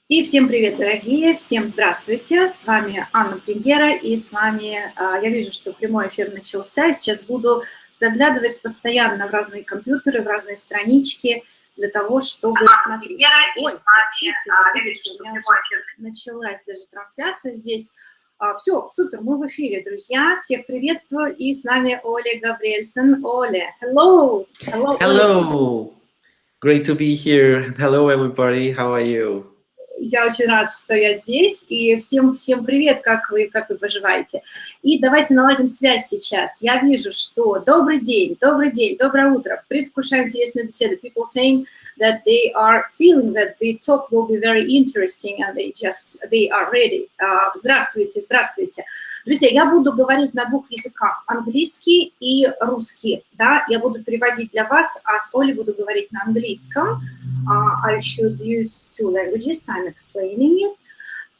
И всем привет, дорогие, всем здравствуйте, с вами Анна Премьера, и с вами, я вижу, что прямой эфир начался, и сейчас буду заглядывать постоянно в разные компьютеры, в разные странички, для того, чтобы смотреть. Ой, простите, я вижу, что у меня уже началась даже трансляция здесь. Все, супер, мы в эфире, друзья, всех приветствую, и с нами Оле Габриэльсен. Оле, hello! Hello! Great to be here. Hello, everybody. How are you? Я очень рада, что я здесь, и всем привет, как вы поживаете. И давайте наладим связь сейчас. Я вижу, что добрый день, доброе утро. Предвкушаю интересную беседу. People saying that they are feeling that the talk will be very interesting, and they are ready. Здравствуйте. Друзья, я буду говорить на двух языках, английский и русский. Да? Я буду переводить для вас, а с Олей буду говорить на английском. I should use two languages, I'm explaining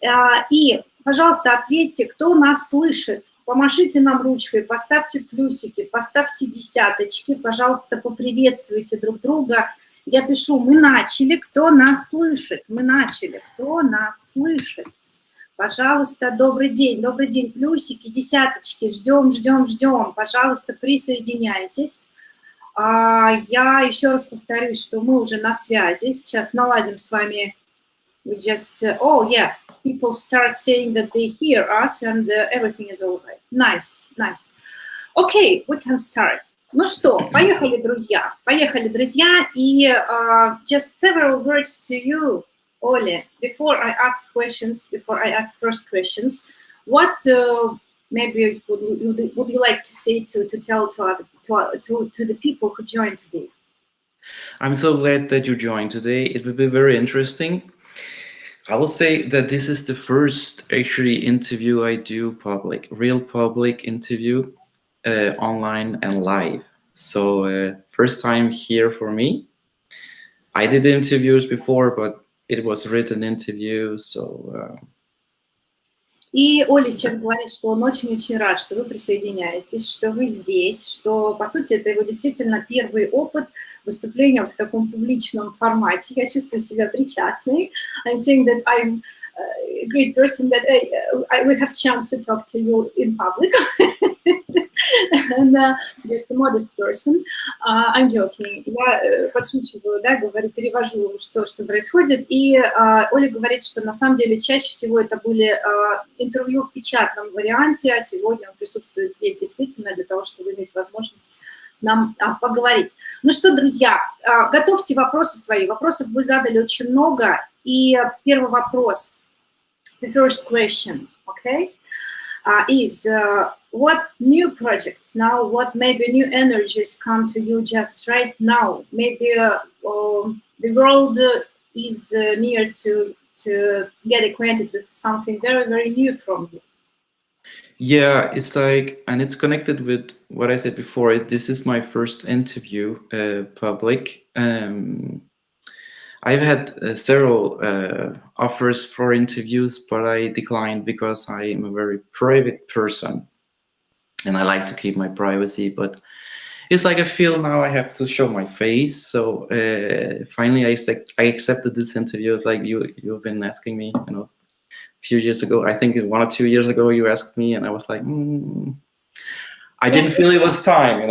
it. И, пожалуйста, ответьте, кто нас слышит. Помашите нам ручкой, поставьте плюсики, поставьте десяточки, пожалуйста, поприветствуйте друг друга. Я пишу, мы начали, кто нас слышит? Кто нас слышит? Пожалуйста, добрый день, плюсики, десяточки, ждем. Пожалуйста, присоединяйтесь. Я еще раз повторюсь, что мы уже на связи. Сейчас наладим с вами. Oh yeah, people start saying that they hear us and everything is all right. Nice. Okay, we can start. Ну что, поехали, друзья. И just several words to you, Оле. Before I ask first questions, what maybe would you like to say to tell to the people who joined today? I'm so glad that you joined today. It will be very interesting. I will say that this is the first actually interview I do real public interview, online and live. So first time here for me. I did interviews before, but it was written interview, so... И Оля сейчас говорит, что он очень-очень рад, что вы присоединяетесь, что вы здесь, что, по сути, это его действительно первый опыт выступления в таком публичном формате. Я чувствую себя причастной. I'm saying that I'm a great person, that I would have chance to talk to you in public. And just a modest person. I'm joking. Я подшучиваю, да, говорю, перевожу, что происходит. И Оля говорит, что на самом деле чаще всего это были интервью в печатном варианте, а сегодня он присутствует здесь действительно для того, чтобы иметь возможность с нами поговорить. Ну что, друзья, готовьте вопросы свои. Вопросов вы задали очень много. И первый вопрос, the first question, okay, is what new projects now, what maybe new energies come to you just right now? Maybe the world is near to get acquainted with something very, very new from you. Yeah, it's like, and it's connected with what I said before. This is my first interview, public. I've had several offers for interviews, but I declined because I am a very private person and I like to keep my privacy. But it's like I feel now I have to show my face. So finally, I accepted this interview. It's like you've been asking me, a few years ago. I think 1 or 2 years ago you asked me, and I was like, I didn't feel it was time,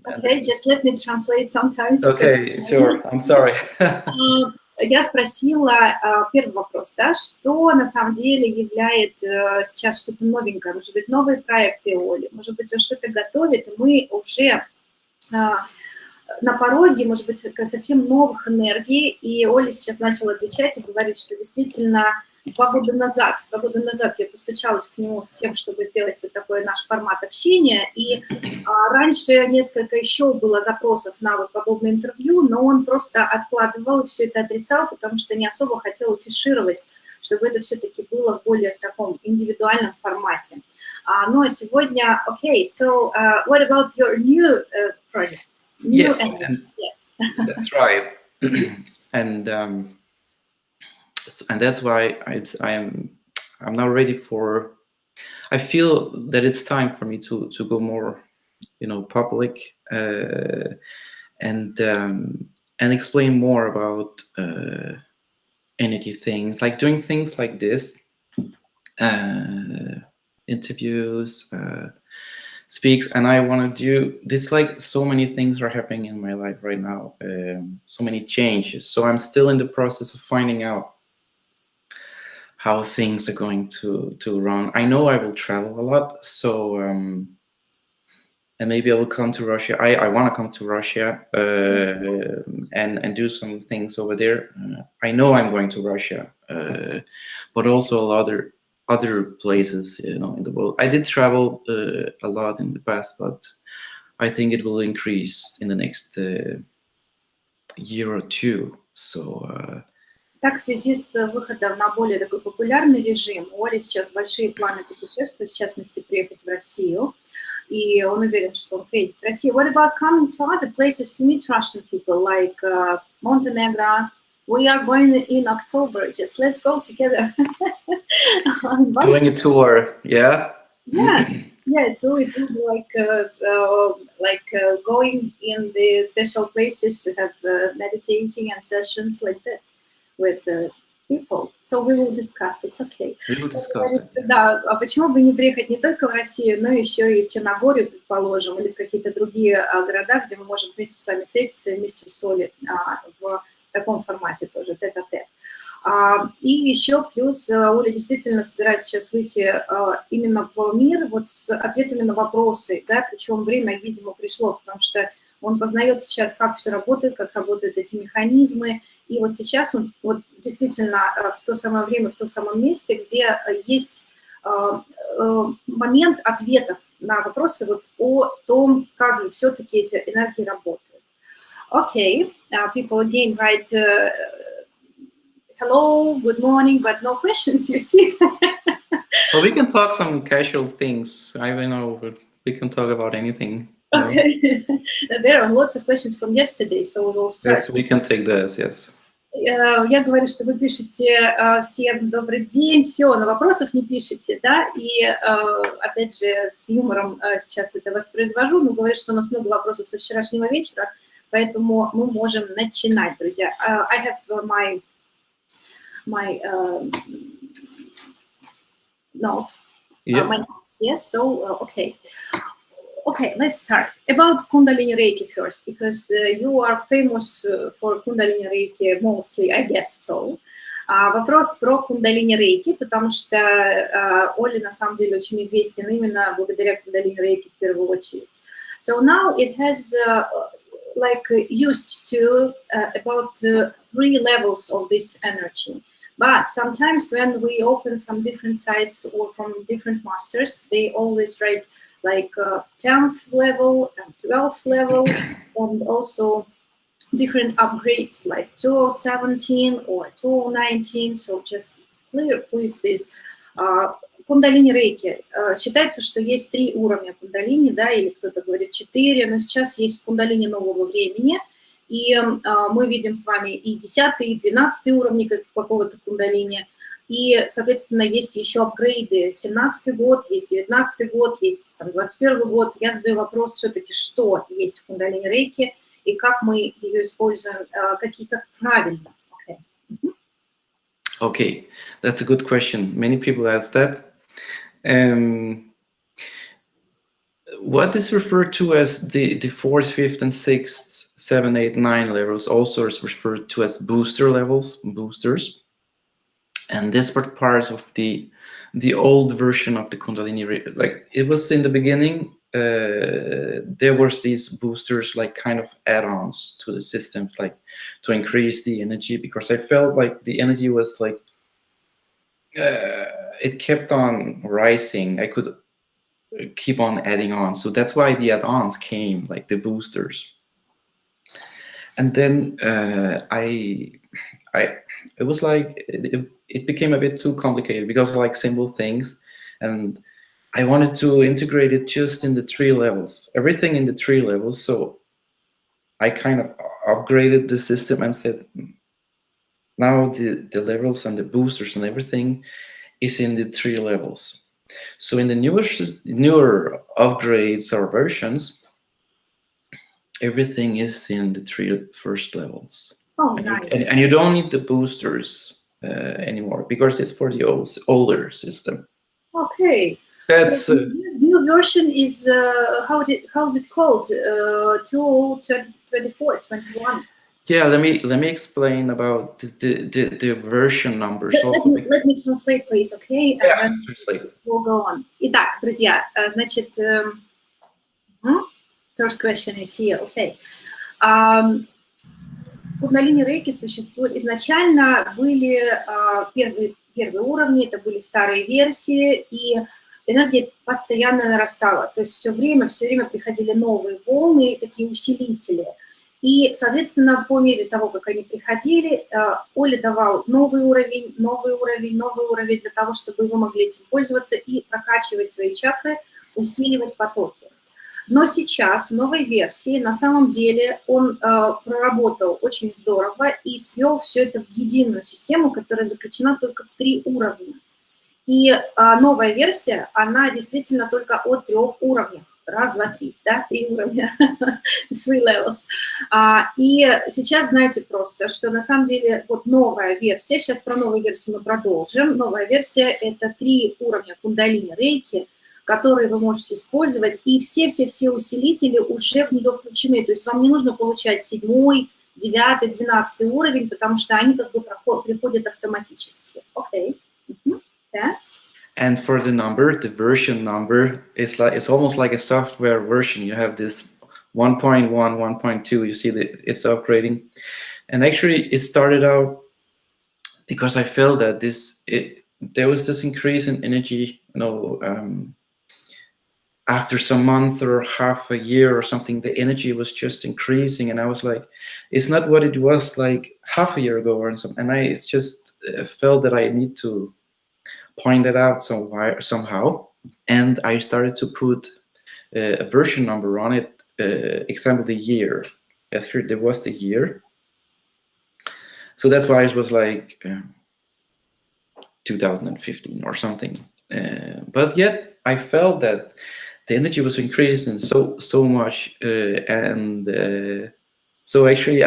Okay, just let me translate sometimes. Okay, sure. I'm sorry. Я спросила, первый вопрос, да, что на самом деле является сейчас что-то новенькое, может быть, новые проекты Оли, может быть, он что-то готовит, и мы уже на пороге, может быть, совсем новых энергий, и Оля сейчас начала отвечать и говорит, что действительно 2 года назад я постучалась к нему с тем, чтобы сделать вот такой наш формат общения, и раньше несколько еще было запросов на вот подобное интервью, но он просто откладывал и все это отрицал, потому что не особо хотел афишировать, чтобы это все-таки было более в таком индивидуальном формате. Ну а сегодня, okay, so what about your new projects? Yes, yes. That's right. And that's why I'm now ready for. I feel that it's time for me to go more, public, and explain more about energy things, like doing things like this, interviews, speaks, and I want to do this. Like, so many things are happening in my life right now, so many changes. So I'm still in the process of finding out how things are going to run. I know I will travel a lot, so and maybe I will come to Russia. I want to come to Russia and do some things over there. I know I'm going to Russia, but also other places, you know, in the world. I did travel a lot in the past, but I think it will increase in the next year or two. So. Так, в связи с выходом на более такой популярный режим, у Оли сейчас большие планы путешествовать, в частности, приехать в Россию. И он уверен, что он приедет в Россию. What about coming to other places to meet Russian people, like Montenegro? We are going in October. Just let's go together. Doing a tour, yeah? Yeah, it will be like going in the special places to have meditating and sessions like that with people. So we will discuss it, okay. We will discuss it. Да, а почему бы не приехать не только в Россию, но еще и в Черногорию, предположим, или в какие-то другие города, где мы можем вместе с вами встретиться, вместе с Олей в таком формате тоже, тет-а-тет. И еще плюс Оля действительно собирается сейчас выйти именно в мир вот с ответами на вопросы, да, причем время, видимо, пришло, потому что он познает сейчас, как все работает, как работают эти механизмы, и вот сейчас он вот действительно в то самое время, в том самом месте, где есть момент ответов на вопросы вот о том, как же все-таки эти энергии работают. Okay, people again write hello, good morning, but no questions, you see. Well, we can talk some casual things. I don't know, we can talk about anything. Okay. There are lots of questions from yesterday, so we will start. Yes, we can take this, yes. Я говорю, что вы пишете всем добрый день, все, но вопросов не пишете, да, и опять же с юмором сейчас это воспроизвожу, но говорю, что у нас много вопросов со вчерашнего вечера, поэтому мы можем начинать, друзья. I have my note, Yep. my notes, yes, so okay. Okay, let's start. About Kundalini Reiki first, because you are famous for Kundalini Reiki mostly, I guess so. Вопрос про Кундалини Рейки, потому что Оля на самом деле очень известен именно благодаря Кундалини Рейки в первую очередь. So now it has like used to about 3 levels of this energy. But sometimes when we open some different sites or from different masters, they always write like 10th level and 12th level, and also different upgrades like 2017 or 2019. So just clear, please, this. Кундалини Рейки. Считается, что есть 3 уровня кундалини, да, или кто-то говорит 4, но сейчас есть кундалини нового времени, и мы видим с вами и 10 и 12 уровни какого-то кундалини. И, соответственно, есть еще апгрейды. 17-й год, есть 19-й год, есть там, 21-й год. Я задаю вопрос все-таки, что есть в Кундалини Рейки и как мы ее используем, как правильно. Okay. Okay, that's a good question. Many people ask that. What is referred to as the 4th, 5th, and 6th, 7, 8, 9 levels also is referred to as booster levels, boosters. And this were parts of the old version of the Kundalini. Like, it was in the beginning, there was these boosters, like kind of add-ons to the systems, like to increase the energy, because I felt like the energy was like, it kept on rising. I could keep on adding on. So that's why the add-ons came, like the boosters. And then it was like, it became a bit too complicated because I like simple things, and I wanted to integrate it just in the 3 levels, everything in the 3 levels. So I kind of upgraded the system and said, now the levels and the boosters and everything is in the 3 levels. So in the newer upgrades or versions, everything is in the 3 first levels. Oh, nice. And you don't need the boosters anymore because it's for the older system. Okay. That's So the new version is how's it called? 2024, 21. Yeah, let me explain about the version numbers. Let me translate, please, okay? And Yeah, then translate. we'll go on. Итак, друзья, значит, first question is here, okay. Кундалини рейки существует. Изначально были первые уровни, это были старые версии, и энергия постоянно нарастала. То есть все время приходили новые волны, такие усилители. И, соответственно, по мере того, как они приходили, Оле давал новый уровень для того, чтобы вы могли этим пользоваться и прокачивать свои чакры, усиливать потоки. Но сейчас, в новой версии, на самом деле он проработал очень здорово и свел все это в единую систему, которая заключена только в 3 уровня. И новая версия, она действительно только о 3 уровнях. 1, 2, 3, да, 3 уровня, 3 levels. И сейчас знаете просто, что на самом деле вот новая версия, сейчас про новую версию мы продолжим, новая версия – это 3 уровня кундалини рейки, которые вы можете использовать, и все усилители уже в нее включены, то есть вам не нужно получать 7, 9, 12 уровень, потому что они как бы приходят автоматически. Okay. Yes. And for the number, the version number, it's almost like a software version. You have this 1.1, 1.2. You see that it's upgrading, and actually it started out because I felt that there was this increase in energy. After some month or half a year or something, the energy was just increasing, and I was like, it's not what it was like half a year ago or something. And I just felt that I need to point that out somehow, and I started to put a version number on it, example the year. Yes, here there was the year, so that's why it was like 2015 or something. But yet I felt that the energy was increasing so much, and so actually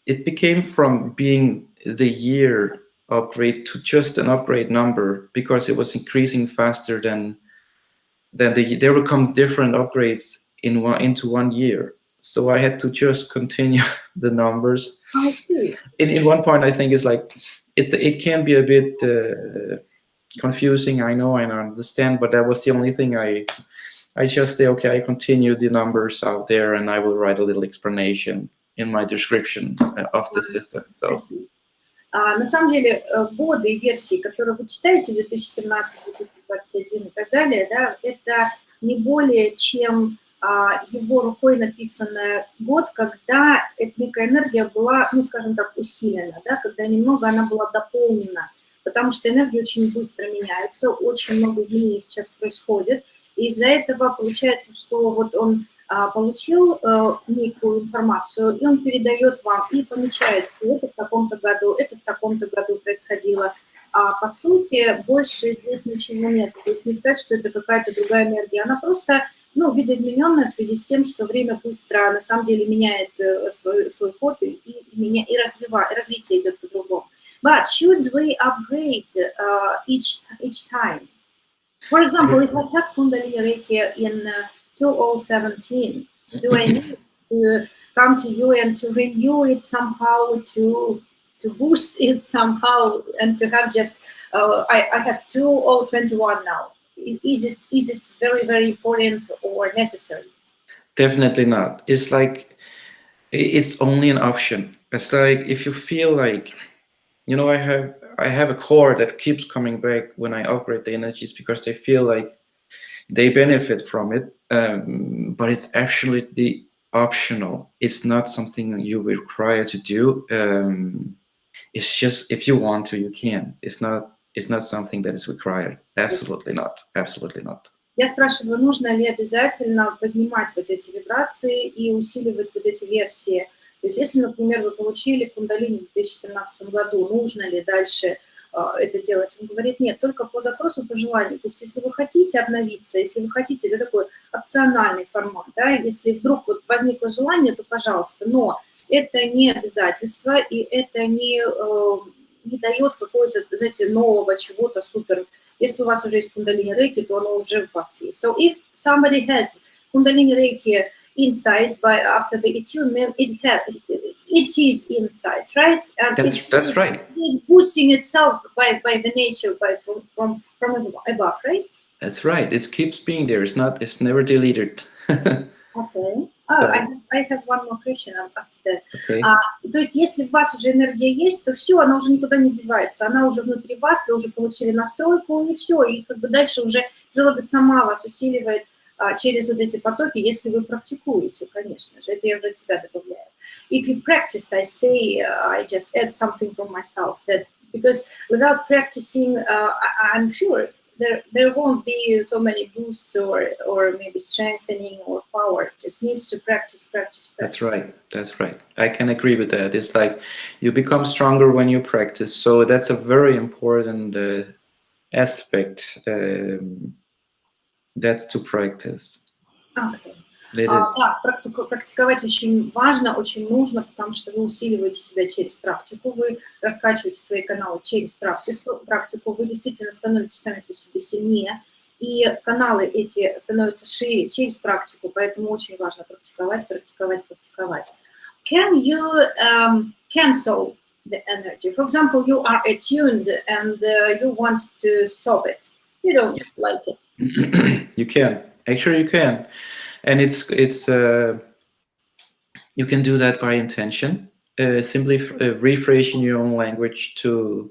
it became from being the year upgrade to just an upgrade number, because it was increasing faster than there will come different upgrades into 1 year. So I had to just continue the numbers. I see. In one point, I think it's like it can be a bit confusing. I know, I understand, but that was the only thing I just say, okay, I continue the numbers out there, and I will write a little explanation in my description of the system. So. На самом деле, годы и версии, которые вы читаете, 2017, 2021 и так далее, да, это не более чем его рукой написанный год, когда некая энергия была, ну, скажем так, усилена, да, когда немного она была дополнена, потому что энергии очень быстро меняются, очень много изменений сейчас происходит, и из-за этого получается, что вот он получил некую информацию, и он передает вам, и помечает, что это в таком-то году происходило. По сути, больше здесь ничего нет. То есть не сказать, что это какая-то другая энергия. Она просто, ну, видоизмененная в связи с тем, что время быстро, на самом деле, меняет свой ход, и развитие идет по-другому. But should we upgrade each time? For example, if I have Kundalini Reiki in 2017, do I need to come to you and to renew it somehow, to boost it somehow, and to have just I have 2021 now? Is it very, very important or necessary? Definitely not. It's like it's only an option. It's like if you feel like, you know, I have a core that keeps coming back when I upgrade the energies, because they feel like they benefit from it, but it's actually the optional. It's not something you will require to do. It's just if you want to, you can. It's not something that is required. Absolutely not. Absolutely not. Я спрашиваю, нужно ли обязательно поднимать вот эти вибрации и усиливать вот эти версии? То есть если, например, вы получили кундалини в 2017 году, нужно ли дальше это делать? Он говорит, нет, только по запросу, по желанию. То есть если вы хотите обновиться, если вы хотите, это такой опциональный формат, да, если вдруг вот возникло желание, то пожалуйста, но это не обязательство, и это не дает какого-то, знаете, нового чего-то супер. Если у вас уже есть кундалини рейки, то оно уже в вас есть. So if somebody has кундалини рейки inside after the attunement, it is inside, right? And that's right. It is boosting itself by the nature, from above, right? That's right. It keeps being there. It's never deleted. Okay. I have one more question after that. Okay. То есть, если в вас уже энергия есть, то все, она уже никуда не девается. Она уже внутри вас, вы уже получили настройку, и все. И как бы дальше уже природа сама вас усиливает через вот эти потоки, если вы практикуете, конечно же. Это я уже от себя добавляю. If you practice, I say, I just add something from myself, that because without practicing, I'm sure there won't be so many boosts or maybe strengthening or power. It just needs to practice. That's right. That's right. I can agree with that. It's like you become stronger when you practice. So that's a very important aspect. That's to practice. Okay. Да, практиковать очень важно, очень нужно, потому что вы усиливаете себя через практику, вы раскачиваете свои каналы через практику, вы действительно становитесь сами по себе сильнее, и каналы эти становятся шире через практику, поэтому очень важно практиковать. Can you cancel the energy? For example, you are attuned and you want to stop it. You don't like it. You can. Actually, you can. And it's you can do that by intention, simply rephrasing your own language to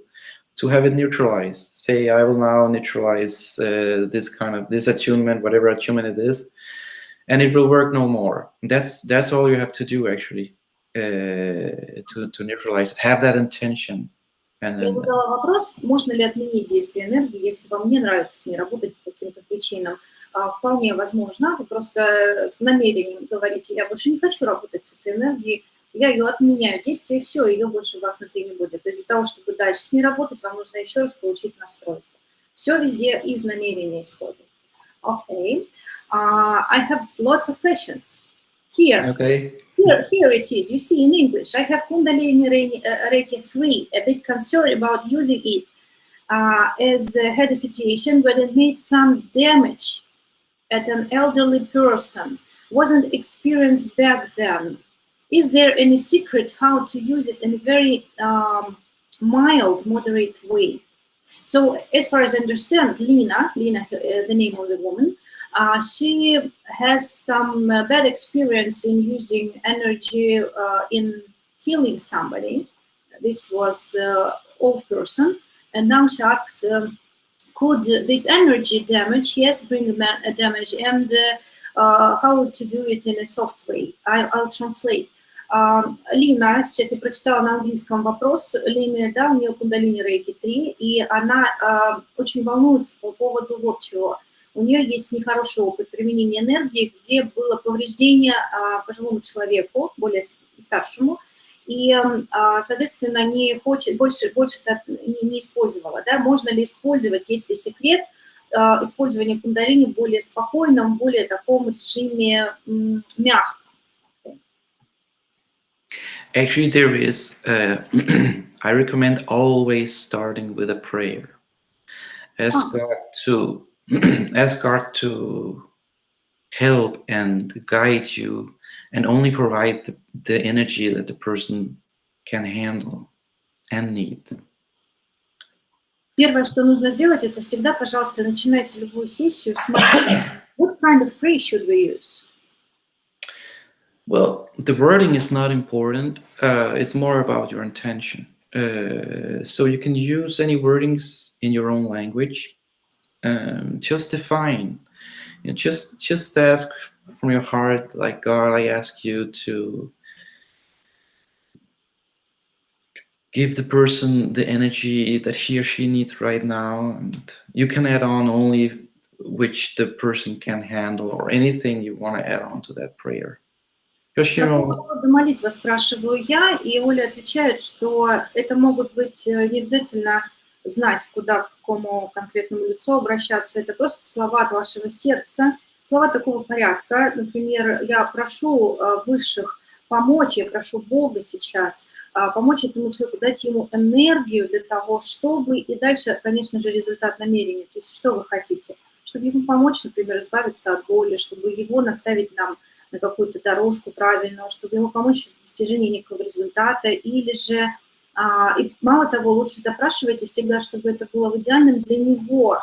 have it neutralized. Say, I will now neutralize this attunement, whatever attunement it is, and it will work no more. That's all you have to do actually to neutralize it. Have that intention. Я задала вопрос, можно ли отменить действие энергии, если вам не нравится с ней работать по каким-то причинам. Вполне возможно, вы просто с намерением говорите, я больше не хочу работать с этой энергией, я ее отменяю, действие, и все, ее больше у вас внутри не будет. То есть для того, чтобы дальше с ней работать, вам нужно еще раз получить настройку. Все везде из намерения исходит. Okay. I have lots of questions. Here. Okay. Here it is. You see in English, I have Kundalini Reiki 3, a bit concerned about using it as had a situation where it made some damage at an elderly person. Wasn't experienced back then. Is there any secret how to use it in a very mild, moderate way? So as far as I understand, Lena, the name of the woman, she has some bad experience in using energy in healing somebody. This was old person, and now she asks, could this energy damage, yes, bring a damage, and how to do it in a soft way? I'll translate. Лина, сейчас я прочитала на английском вопрос, Лины, да, у нее кундалини рейки 3, и она очень волнуется по поводу вот чего. У нее есть нехороший опыт применения энергии, где было повреждение пожилому человеку, более старшему, и, соответственно, не хочет, больше не использовала. Да? Можно ли использовать, есть ли секрет использования кундалини в более спокойном, более таком режиме мягком? Actually, there is, I recommend always starting with a prayer. Ask God to help and guide you and only provide the energy that the person can handle and need. Первое, что нужно сделать, это всегда, пожалуйста, начинайте любую сессию с молитвы. What kind of prayer should we use? Well, the wording is not important. It's more about your intention. So you can use any wordings in your own language. Just define. You know, just ask from your heart, like, God, I ask you to give the person the energy that he or she needs right now, and you can add on only which the person can handle or anything you want to add on to that prayer. Какого рода молитва, спрашиваю я, и Оля отвечает, что это могут быть не обязательно знать, куда, к какому конкретному лицу обращаться, это просто слова от вашего сердца, слова такого порядка. Например, я прошу высших помочь, я прошу Бога сейчас, помочь этому человеку, дать ему энергию для того, чтобы, и дальше, конечно же, результат намерения, то есть что вы хотите, чтобы ему помочь, например, избавиться от боли, чтобы его наставить нам на какую-то дорожку правильную, чтобы ему помочь в достижении некого результата, или же, и мало того, лучше запрашивайте всегда, чтобы это было в идеальном для него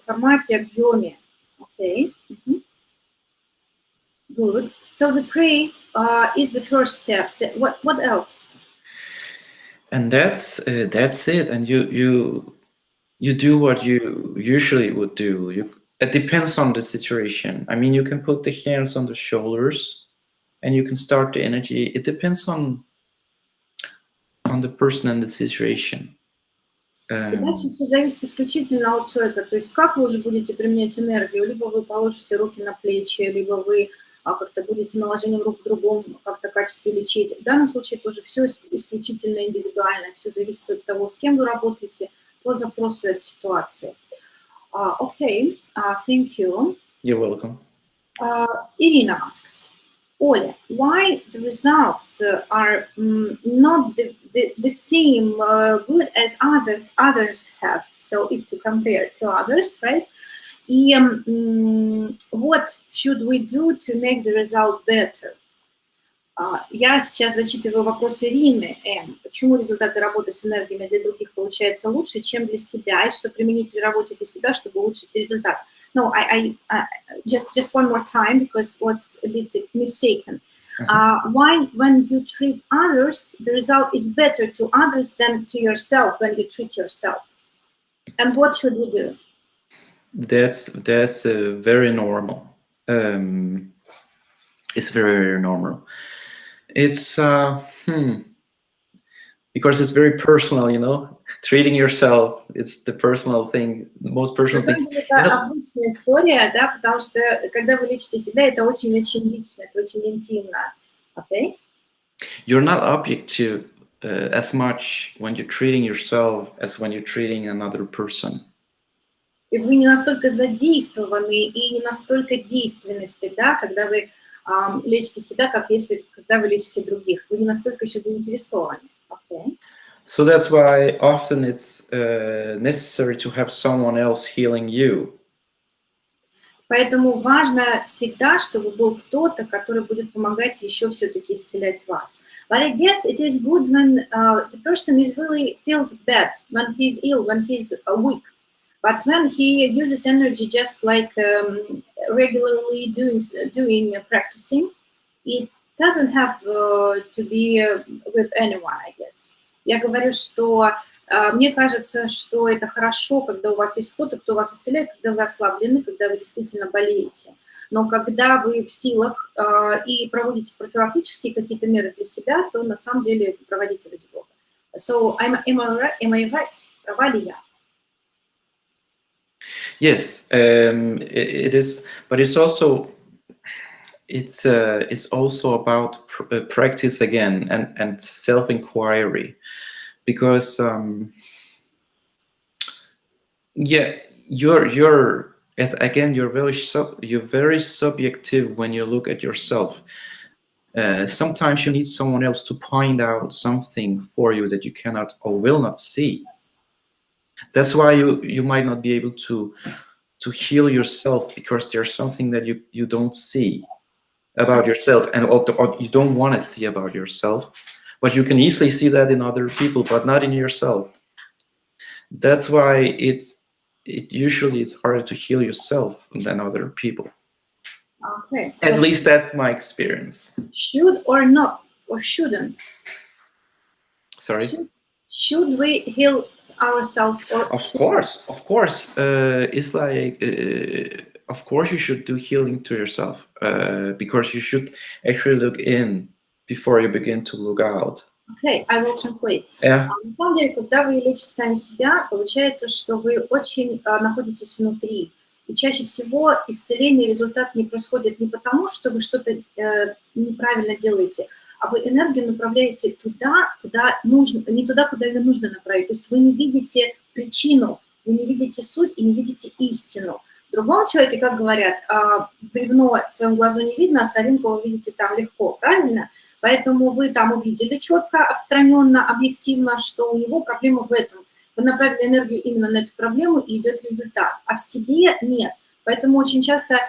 формате, объеме. Okay. Good. So the pray is the first step. What else? And that's it. And you do what you usually would do. It depends on the situation. I mean, you can put the hands on the shoulders, and you can start the energy. It depends on the person and the situation. И дальше все зависит исключительно от человека. То есть как вы уже будете применять энергию, либо вы положите руки на плечи, либо вы как-то будете наложением рук в другом как-то качестве лечить. В данном случае тоже все исключительно индивидуально, все зависит от того, с кем вы работаете, по запросу этой ситуации. Okay, thank you. You're welcome. Irina asks, Ole, why the results are not the same good as others have? So if to compare to others, right? И what should we do to make the result better? Я сейчас зачитываю вопрос Ирины М. Почему результаты работы с энергиями для других получаются лучше, чем для себя, и что применить при работе для себя, чтобы улучшить результат? No, I just one more time, because it was a bit mistaken. Why, when you treat others, the result is better to others than to yourself when you treat yourself? And what should we do? That's very normal. It's very normal. It's because it's very personal, you know. Treating yourself, it's the personal thing, the most personal thing. Это обычная история, да, потому что когда вы лечите себя, это очень-очень лично, это очень интимно. Okay? You're not objective as much when you're treating yourself as when you're treating another person. И вы не настолько задействованы и не настолько действенны всегда, когда вы лечите себя, как если когда вы лечите других. Вы не настолько еще заинтересованы. Okay? So that's why often it's necessary to have someone else healing you. Поэтому важно всегда, чтобы был кто-то, который будет помогать еще все-таки исцелять вас. But I guess it is good when the person is really feels bad, when he's ill, when he's weak. But when he uses energy just like regularly doing practicing, it doesn't have to be with anyone, I guess. Я говорю, что мне кажется, что это хорошо, когда у вас есть кто-то, кто вас исцеляет, когда вы ослаблены, когда вы действительно болеете. Но когда вы в силах и проводите профилактические какие-то меры для себя, то на самом деле проводите ради Бога. So, am I right? Права ли я? Yes, it is, but it's also about practice again and self-inquiry, because yeah, you're very subjective when you look at yourself. Sometimes you need someone else to point out something for you that you cannot or will not see. That's why you might not be able to heal yourself, because there's something that you don't see about yourself, and or you don't want to see about yourself, but you can easily see that in other people, but not in yourself. That's why usually it's harder to heal yourself than other people. Okay. At least that's my experience. Should or not, or shouldn't? Sorry? Should we heal ourselves? Or of course. It's like, of course you should do healing to yourself, because you should actually look in before you begin to look out. Okay, I will translate. Yeah. На самом деле, когда вы лечите сами себя, получается, что вы очень находитесь внутри. И чаще всего исцеление и результат не происходит не потому, что вы что-то неправильно делаете, а вы энергию направляете туда, куда нужно, не туда, куда ее нужно направить. То есть вы не видите причину, вы не видите суть и не видите истину. В другом человеке, как говорят, бревно в своем глазу не видно, а соринку вы видите там легко, правильно? Поэтому вы там увидели четко, отстраненно, объективно, что у него проблема в этом. Вы направили энергию именно на эту проблему, и идет результат. А в себе нет. Поэтому очень часто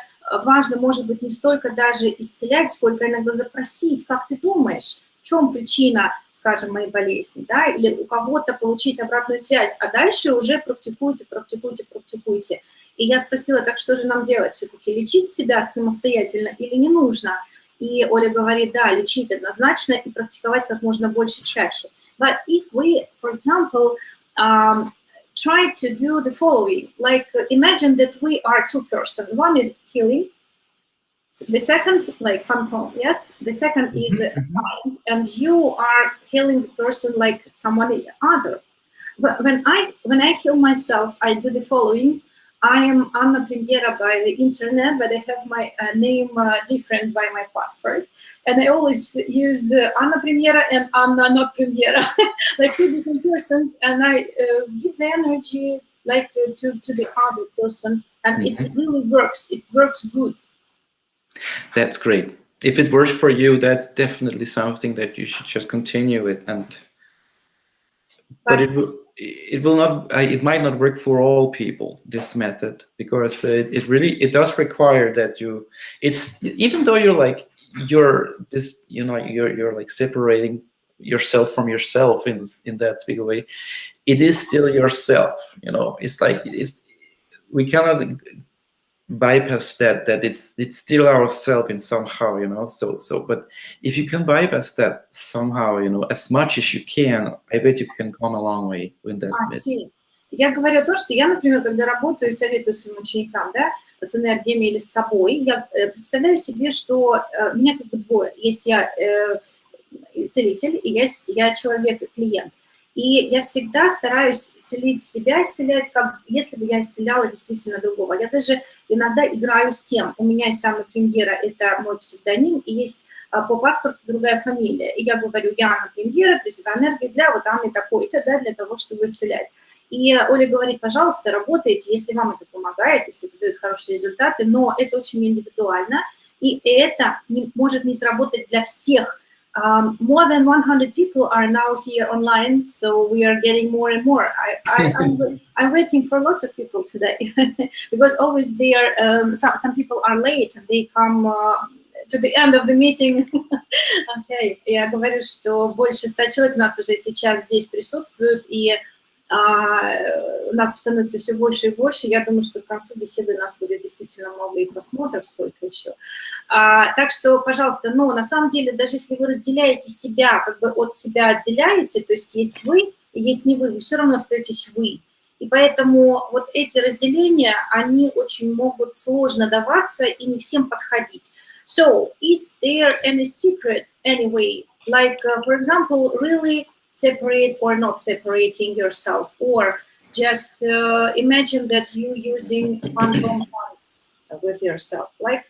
важно, может быть, не столько даже исцелять, сколько иногда запросить, как ты думаешь, в чем причина, скажем, моей болезни, да, или у кого-то получить обратную связь, а дальше уже практикуйте, практикуйте, практикуйте. И я спросила, так что же нам делать, все-таки лечить себя самостоятельно или не нужно? И Оля говорит, да, лечить однозначно и практиковать как можно больше чаще. But if we, for example, try to do the following, like imagine that we are two persons. One is healing, the second, like phantom, yes? The second is mind, and you are healing the person like someone other. But when I heal myself, I do the following. I am Anna Premiera by the internet, but I have my name different by my passport. And I always use Anna Premiera and Anna not Premiera, like two different persons. And I give the energy like to the other person. And it really works. It works good. That's great. If it works for you, that's definitely something that you should just continue with. But it will not. It might not work for all people, this method, because it does require that you. It's even though you're like you're like separating yourself from yourself in that big way. It is still yourself. It's like we cannot bypass that it's still ourselves in somehow, so but if you can bypass that somehow, as much as you can, I bet you can come a long way with that. Я говорю то, что я, например, когда работаю и советую своим ученикам, да, с энергиями или с собой, я представляю себе, что меня как бы двое. Есть я целитель, и есть я человек-клиент. И я всегда стараюсь целить себя, исцелять, как если бы я исцеляла действительно другого. Я даже иногда играю с тем. У меня есть Анна Премьера, это мой псевдоним, и есть по паспорту другая фамилия. И я говорю, я Анна Премьера, призываю энергию для вот Анны такой-то, да, для того, чтобы исцелять. И Оля говорит, пожалуйста, работайте, если вам это помогает, если это дает хорошие результаты, но это очень индивидуально, и это может не сработать для всех. More than 100 people are now here online, so we are getting more and more. I'm waiting for lots of people today because always there some people are late and they come to the end of the meeting. Okay. Я говорю, что больше 100 человек у нас уже сейчас здесь присутствуют, и у нас становится все больше и больше. Я думаю, что к концу беседы у нас будет действительно много и просмотров, сколько еще. Так что, пожалуйста, на самом деле, даже если вы разделяете себя, как бы от себя отделяете, то есть вы и есть не вы все равно остаетесь вы. И поэтому вот эти разделения, они очень могут сложно даваться и не всем подходить. So, is there any secret anyway? Like, for example, really separate or not separating yourself, or just imagine that you using phantom hands with yourself, like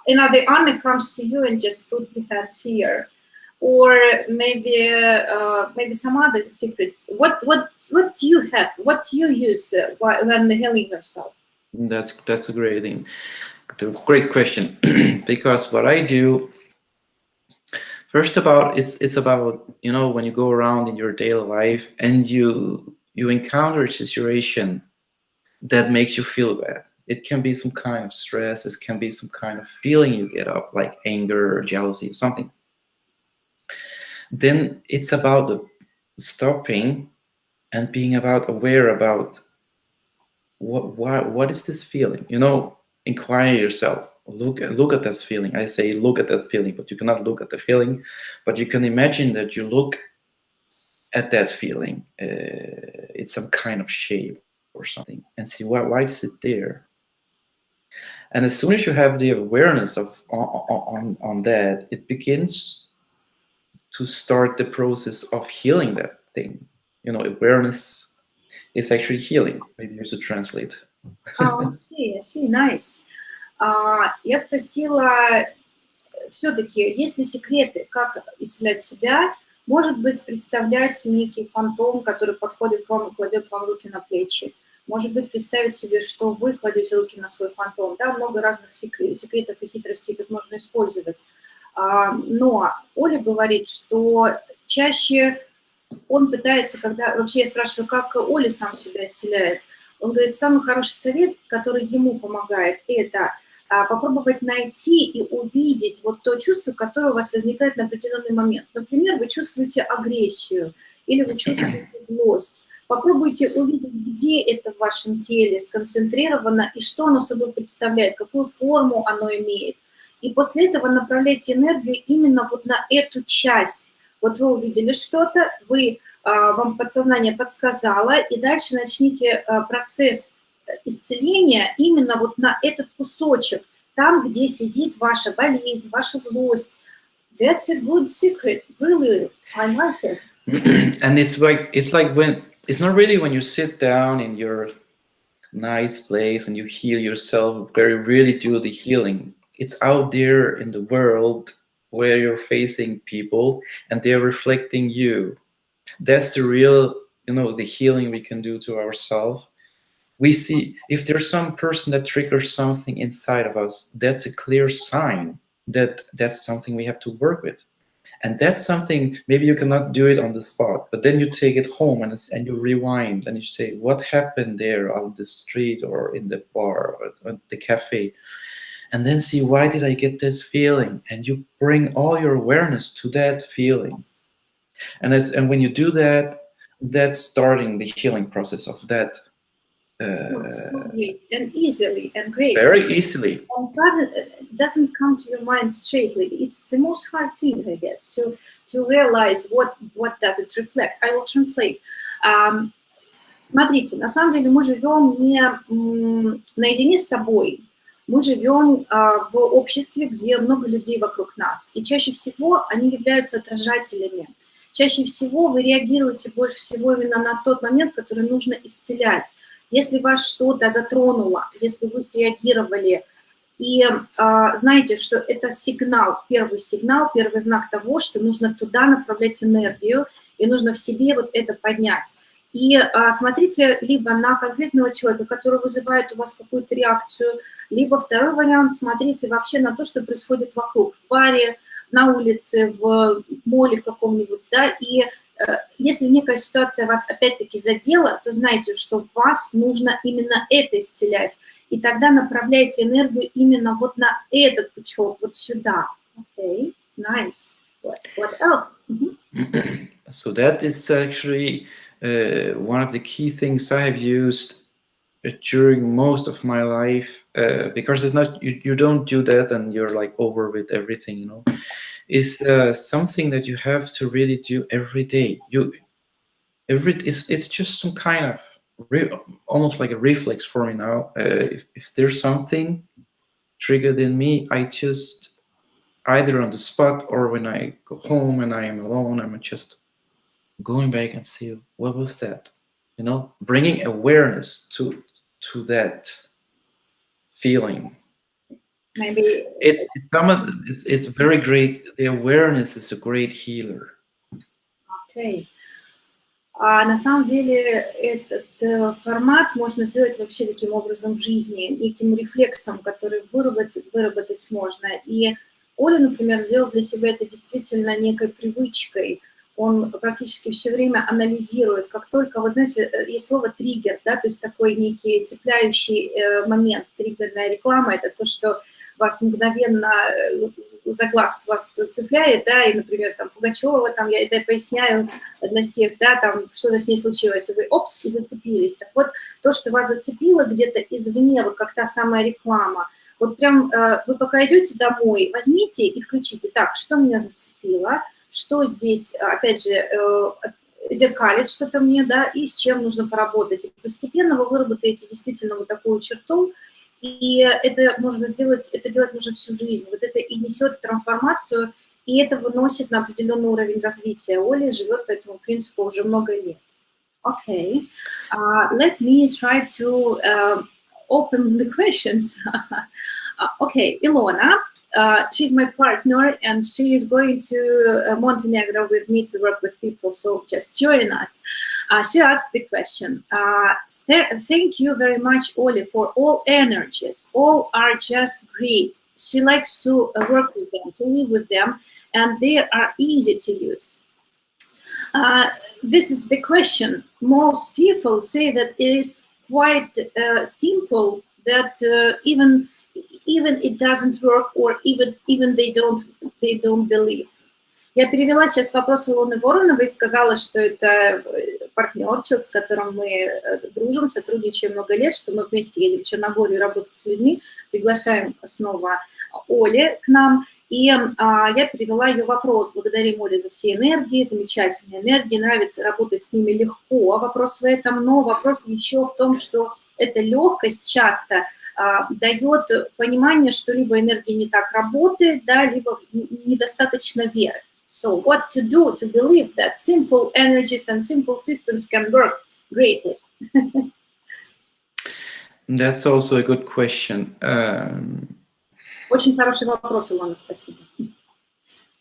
another Anna comes to you and just put the hands here, or maybe some other secrets. What do you have? What do you use when healing yourself? That's a great thing. Great question. Because what I do. First, it's about when you go around in your daily life and you encounter a situation that makes you feel bad. It can be some kind of stress. It can be some kind of feeling you get up, like anger or jealousy or something. Then it's about stopping and being aware about what is this feeling. Inquire yourself. Look at that feeling. I say look at that feeling, but you cannot look at the feeling, but you can imagine that you look at that feeling. It's some kind of shape or something, and see why is it there. And as soon as you have the awareness on that, it begins to start the process of healing that thing. Awareness is actually healing. Maybe you should translate. I see, nice. Я спросила, все-таки, есть ли секреты, как исцелять себя? Может быть, представлять некий фантом, который подходит к вам и кладет вам руки на плечи. Может быть, представить себе, что вы кладете руки на свой фантом. Да, много разных секретов и хитростей тут можно использовать. Но Оля говорит, что чаще он пытается, когда... Вообще я спрашиваю, как Оля сам себя исцеляет. Он говорит, самый хороший совет, который ему помогает, это попробовать найти и увидеть вот то чувство, которое у вас возникает на определенный момент. Например, вы чувствуете агрессию или вы чувствуете злость. Попробуйте увидеть, где это в вашем теле сконцентрировано и что оно собой представляет, какую форму оно имеет. И после этого направляйте энергию именно вот на эту часть. Вот вы увидели что-то, вам подсознание подсказало, и дальше начните процесс исцеления именно вот на этот кусочек, там, где сидит ваша болезнь, ваша злость. That's a good secret, really, I like it. And it's like when, it's not really when you sit down in your nice place and you heal yourself, where you really do the healing. It's out there in the world where you're facing people and they're reflecting you. That's the real, the healing we can do to ourselves. We see if there's some person that triggers something inside of us, that's a clear sign that that's something we have to work with. And that's something, maybe you cannot do it on the spot, but then you take it home and you rewind and you say, what happened there on the street or in the bar or at the cafe? And then see, why did I get this feeling? And you bring all your awareness to that feeling. And when you do that, that's starting the healing process of that. So great and easily and great. Very easily. And doesn't come to your mind straightly. It's the most hard thing, I guess, to realize what does it reflect. I will translate. Смотрите, на самом деле мы живем не наедине с собой. Мы живем в обществе, где много людей вокруг нас. И чаще всего они являются отражателями. Чаще всего вы реагируете больше всего именно на тот момент, который нужно исцелять. Если вас что-то затронуло, если вы среагировали, и знаете, что это первый знак того, что нужно туда направлять энергию, и нужно в себе вот это поднять. И смотрите либо на конкретного человека, который вызывает у вас какую-то реакцию, либо второй вариант, смотрите вообще на то, что происходит вокруг, в баре, на улице, в моле в каком-нибудь, да, и если некая ситуация вас опять-таки задела, то знайте, что вас нужно именно это исцелять. И тогда направляйте энергию именно вот на этот пучок, вот сюда. Okay, nice. What else? So that is actually one of the key things I have used during most of my life, because it's not, you don't do that and you're like over with everything, is something that you have to really do every day. It's just some kind of almost like a reflex for me now. If there's something triggered in me, I just either on the spot or when I go home and I am alone, I'm just going back and see what was that, bringing awareness to that feeling. Maybe it's very great. The awareness is a great healer. Okay. На самом деле этот формат можно сделать вообще таким образом в жизни, неким рефлексом, который выработать можно. И Оля, например, сделал для себя это действительно некой привычкой. Он практически все время анализирует, как только, вот знаете, есть слово триггер, да, то есть такой некий цепляющий момент. Триггерная реклама – это то, что вас мгновенно за глаз вас цепляет, да, и, например, там, Пугачева, там, я это поясняю для всех, да, там, что-то с ней случилось, и вы, опс, и зацепились. Так вот, то, что вас зацепило где-то извне, вот как та самая реклама, вот прям вы пока идете домой, возьмите и включите, так, что меня зацепило, что здесь, опять же, зеркалит что-то мне, да, и с чем нужно поработать. И постепенно вы выработаете действительно вот такую черту, и это можно сделать, это делать нужно всю жизнь. Вот это и несет трансформацию, и это выносит на определенный уровень развития. Оля живет по этому принципу уже много лет. Okay, let me try to open the questions. Okay, Илона, she's my partner, and she is going to Montenegro with me to work with people, so just join us. She asked the question, thank you very much, Ole, for all energies. All are just great. She likes to work with them, to live with them, and they are easy to use. This is the question. Most people say that it is quite simple, that even it doesn't work, or even they don't believe. Я перевела сейчас вопрос Илоны Вороновой и сказала, что это партнер, человек, с которым мы дружим, сотрудничаем много лет, что мы вместе едем в Черногорию работать с людьми, приглашаем снова Оле к нам. И я перевела ее вопрос. Благодарим Оле за все энергии, замечательные энергии, нравится работать с ними легко. Вопрос в этом, но вопрос еще в том, что эта легкость часто дает понимание, что либо энергия не так работает, да, либо недостаточно веры. So what to do to believe that simple energies and simple systems can work greatly? That's also a good question. Очень хороший вопрос, Илона, спасибо.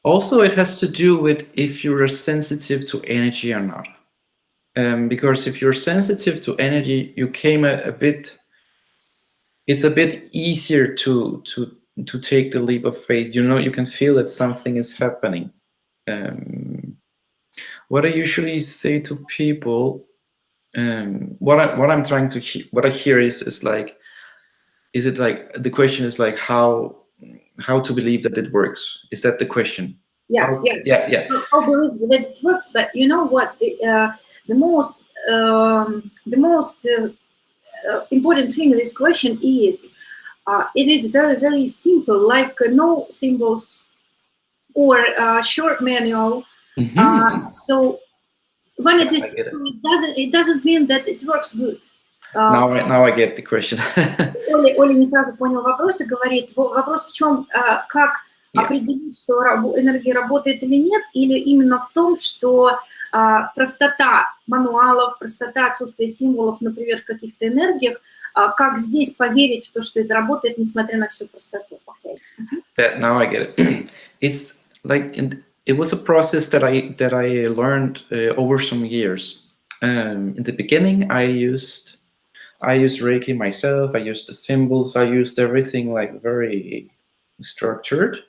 Also, it has to do with if you're sensitive to energy or not. Because if you're sensitive to energy, you came a bit. It's a bit easier to take the leap of faith. You know, you can feel that something is happening. What I usually say to people, what I hear is like, is it like the question is like how to believe that it works? Is that the question? Yeah. How believe that it works? But you know what? The most important thing in this question is it is very, very simple, like no symbols or short manual. So when it is, it doesn't mean that it works good. Now I get the question. Оля не сразу понял вопрос и говорит, вопрос в чем, как определить, что энергия работает или нет, или именно в том, что простота мануалов, простота отсутствия символов, например, в каких-то энергиях, как здесь поверить в то, что это работает, несмотря на всю простоту. Now I get it. It's like it was a process that I learned over some years. In the beginning, I used Reiki myself. I used the symbols. I used everything like very structured.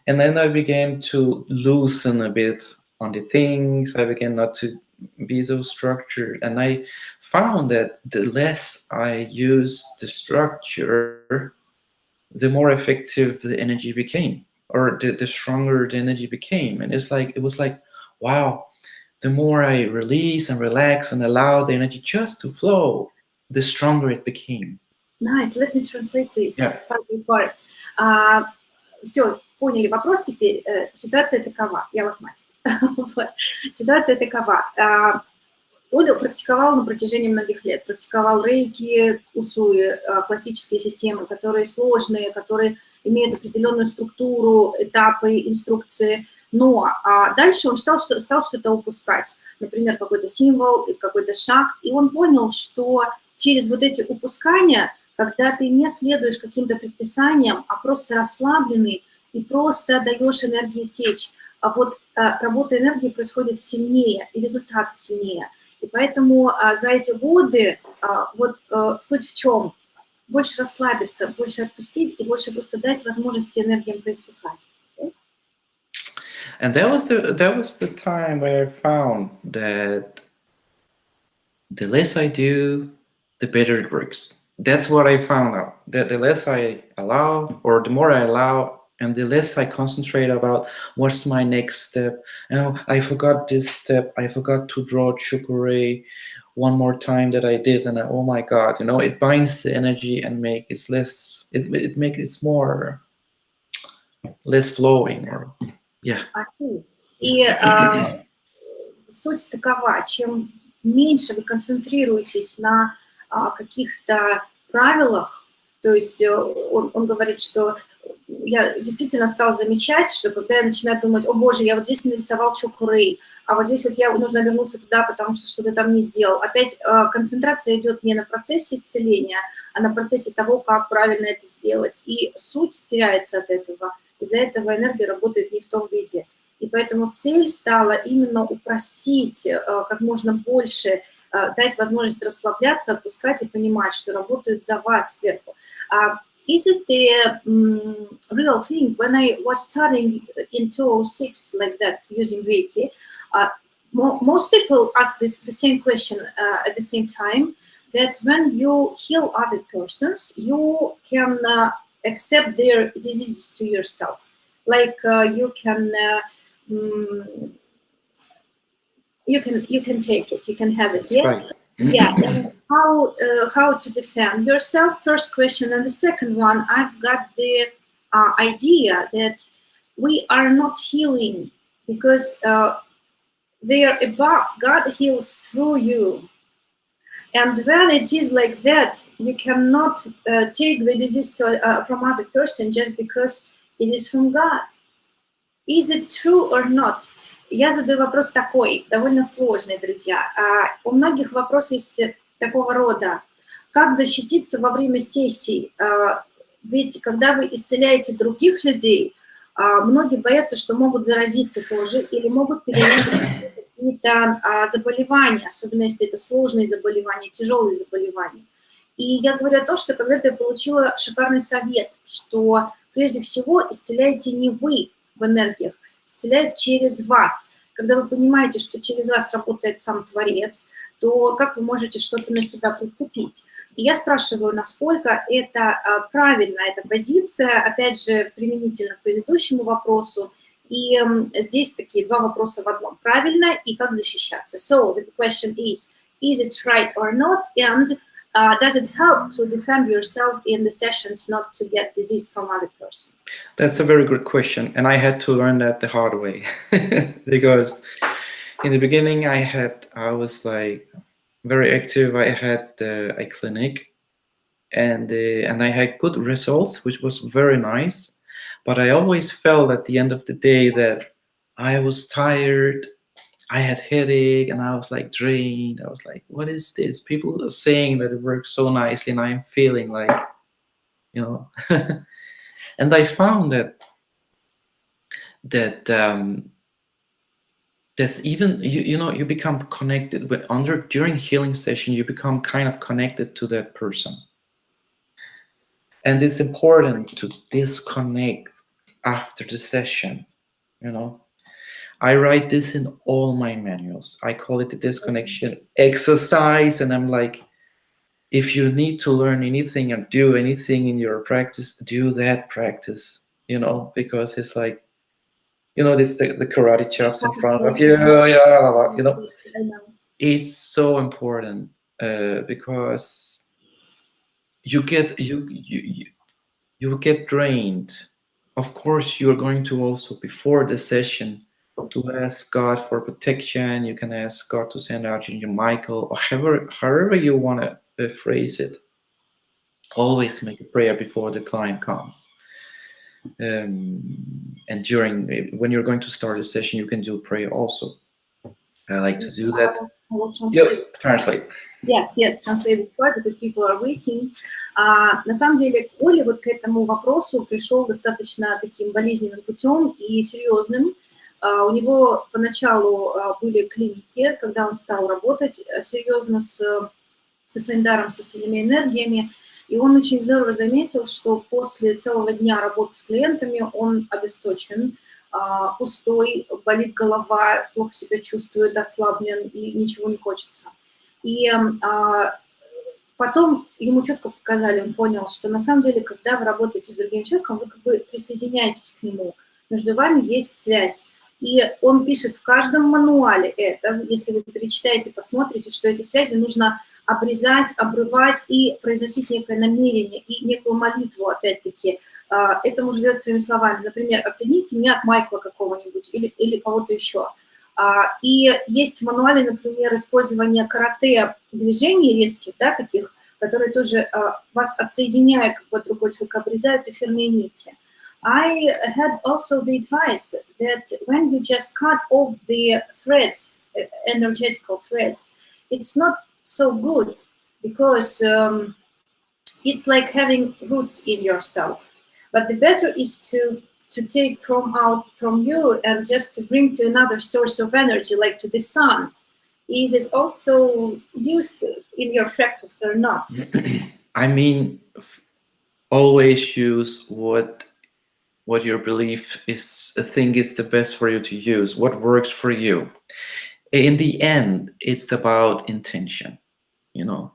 And then I began to loosen a bit on the things. I began not to be so structured. And I found that the less I used the structure, the more effective the energy became, or the stronger the energy became. And it was like, wow, the more I release and relax and allow the energy just to flow, the stronger it became. Nice. Let me translate this. Yeah. Все, поняли вопрос теперь. Ситуация такова. Я лохматик. Ситуация такова. Оля практиковала на протяжении многих лет. Практиковал рейки, усуи, классические системы, которые сложные, которые имеют определенную структуру, этапы, инструкции. Но дальше он стал что-то упускать. Например, какой-то символ, какой-то шаг. И он понял, что через вот эти упускания, когда ты не следуешь каким-то предписаниям, а просто расслабленный и просто даешь энергии течь, а вот работа энергии происходит сильнее, и результаты сильнее. И поэтому за эти годы суть в чем? Больше расслабиться, больше отпустить и больше просто дать возможности энергиям проистекать. Okay? And that was the time where I found that the less I do, the better it works. That's what I found out. That the less I allow, or the more I allow, and the less I concentrate about what's my next step. I forgot this step. I forgot to draw Chukure one more time that I did, and oh my God, it binds the energy and make it less. It makes it more less flowing, or yeah. И суть такова: чем меньше вы концентрируетесь на каких-то правилах, То есть он говорит, что я действительно стал замечать, что когда я начинаю думать, о боже, я вот здесь нарисовал чокурей, а вот здесь вот нужно вернуться туда, потому что что-то там не сделал. Опять концентрация идет не на процессе исцеления, а на процессе того, как правильно это сделать. И суть теряется от этого. Из-за этого энергия работает не в том виде. И поэтому цель стала именно упростить как можно больше, дать возможность расслабляться, отпускать и понимать, что работают за вас сверху. Is it the real thing? When I was studying in 2006 like that, using Reiki, most people ask the same question at the same time, that when you heal other persons, you can accept their diseases to yourself. Like you can take it, you can have it. Yes. Right. Yeah. And how to defend yourself? First question, and the second one, I've got the idea that we are not healing because they are above. God heals through you. And when it is like that, you cannot take the disease from other person just because it is from God. Is it true or not? Я задаю вопрос такой, довольно сложный, друзья. У многих вопрос есть такого рода. Как защититься во время сессий? Ведь когда вы исцеляете других людей, многие боятся, что могут заразиться тоже или могут перенять какие-то заболевания, особенно если это сложные заболевания, тяжелые заболевания. И я говорю о том, что когда-то я получила шикарный совет, что прежде всего исцеляете не вы в энергиях, исцеляют через вас. Когда вы понимаете, что через вас работает сам Творец, то как вы можете что-то на себя прицепить? И я спрашиваю, насколько это правильная эта позиция, опять же, применительно к предыдущему вопросу. И здесь такие два вопроса в одном. Правильно и как защищаться? So, the question is it right or not? And does it help to defend yourself in the sessions not to get disease from other person? That's a very good question, and I had to learn that the hard way because in the beginning I was like very active. I had a clinic, and I had good results, which was very nice. But I always felt at the end of the day that I was tired. I had headache, and I was like drained. I was like, "What is this?" People are saying that it works so nicely, and I'm feeling like, you know. And I found that that's even you become connected with during healing session. You become kind of connected to that person, and it's important to disconnect after the session. I write this in all my manuals. I call it the disconnection exercise, and I'm like, if you need to learn anything and do anything in your practice, do that practice, because it's like, this the karate chops in front of you, it's so important because you get drained. Of course, you're going to also, before the session, to ask God for protection. You can ask God to send Archangel Michael, or however you want to phrase it. Always make a prayer before the client comes. And when you're going to start a session, you can do prayer also. I like to do that. I will translate. Translate. Yes, translate this part because people are waiting. На самом деле, Оля вот к этому вопросу пришел достаточно таким болезненным путем и серьезным. У него поначалу были клиники, когда он стал работать серьезно со своим даром, со своими энергиями. И он очень здорово заметил, что после целого дня работы с клиентами он обесточен, пустой, болит голова, плохо себя чувствует, ослаблен и ничего не хочется. И потом ему четко показали, он понял, что на самом деле, когда вы работаете с другим человеком, вы как бы присоединяетесь к нему, между вами есть связь. И он пишет в каждом мануале это, если вы перечитаете, посмотрите, что эти связи нужно обрезать, обрывать и произносить некое намерение и некую молитву, опять-таки. Это можно делать своими словами. Например, оцените меня от Майкла какого-нибудь или кого-то еще. И есть в мануале, например, использование карате движений резких, да, таких, которые тоже вас отсоединяя, как бы от другого человека, обрезают эфирные нити. I had also the advice that when you just cut off the threads, energetical threads, it's not so good because it's like having roots in yourself. But the better is to take from out from you and just to bring to another source of energy, like to the sun. Is it also used in your practice or not? I mean, always use what your belief is, think is the best for you to use, what works for you. In the end, it's about intention, you know.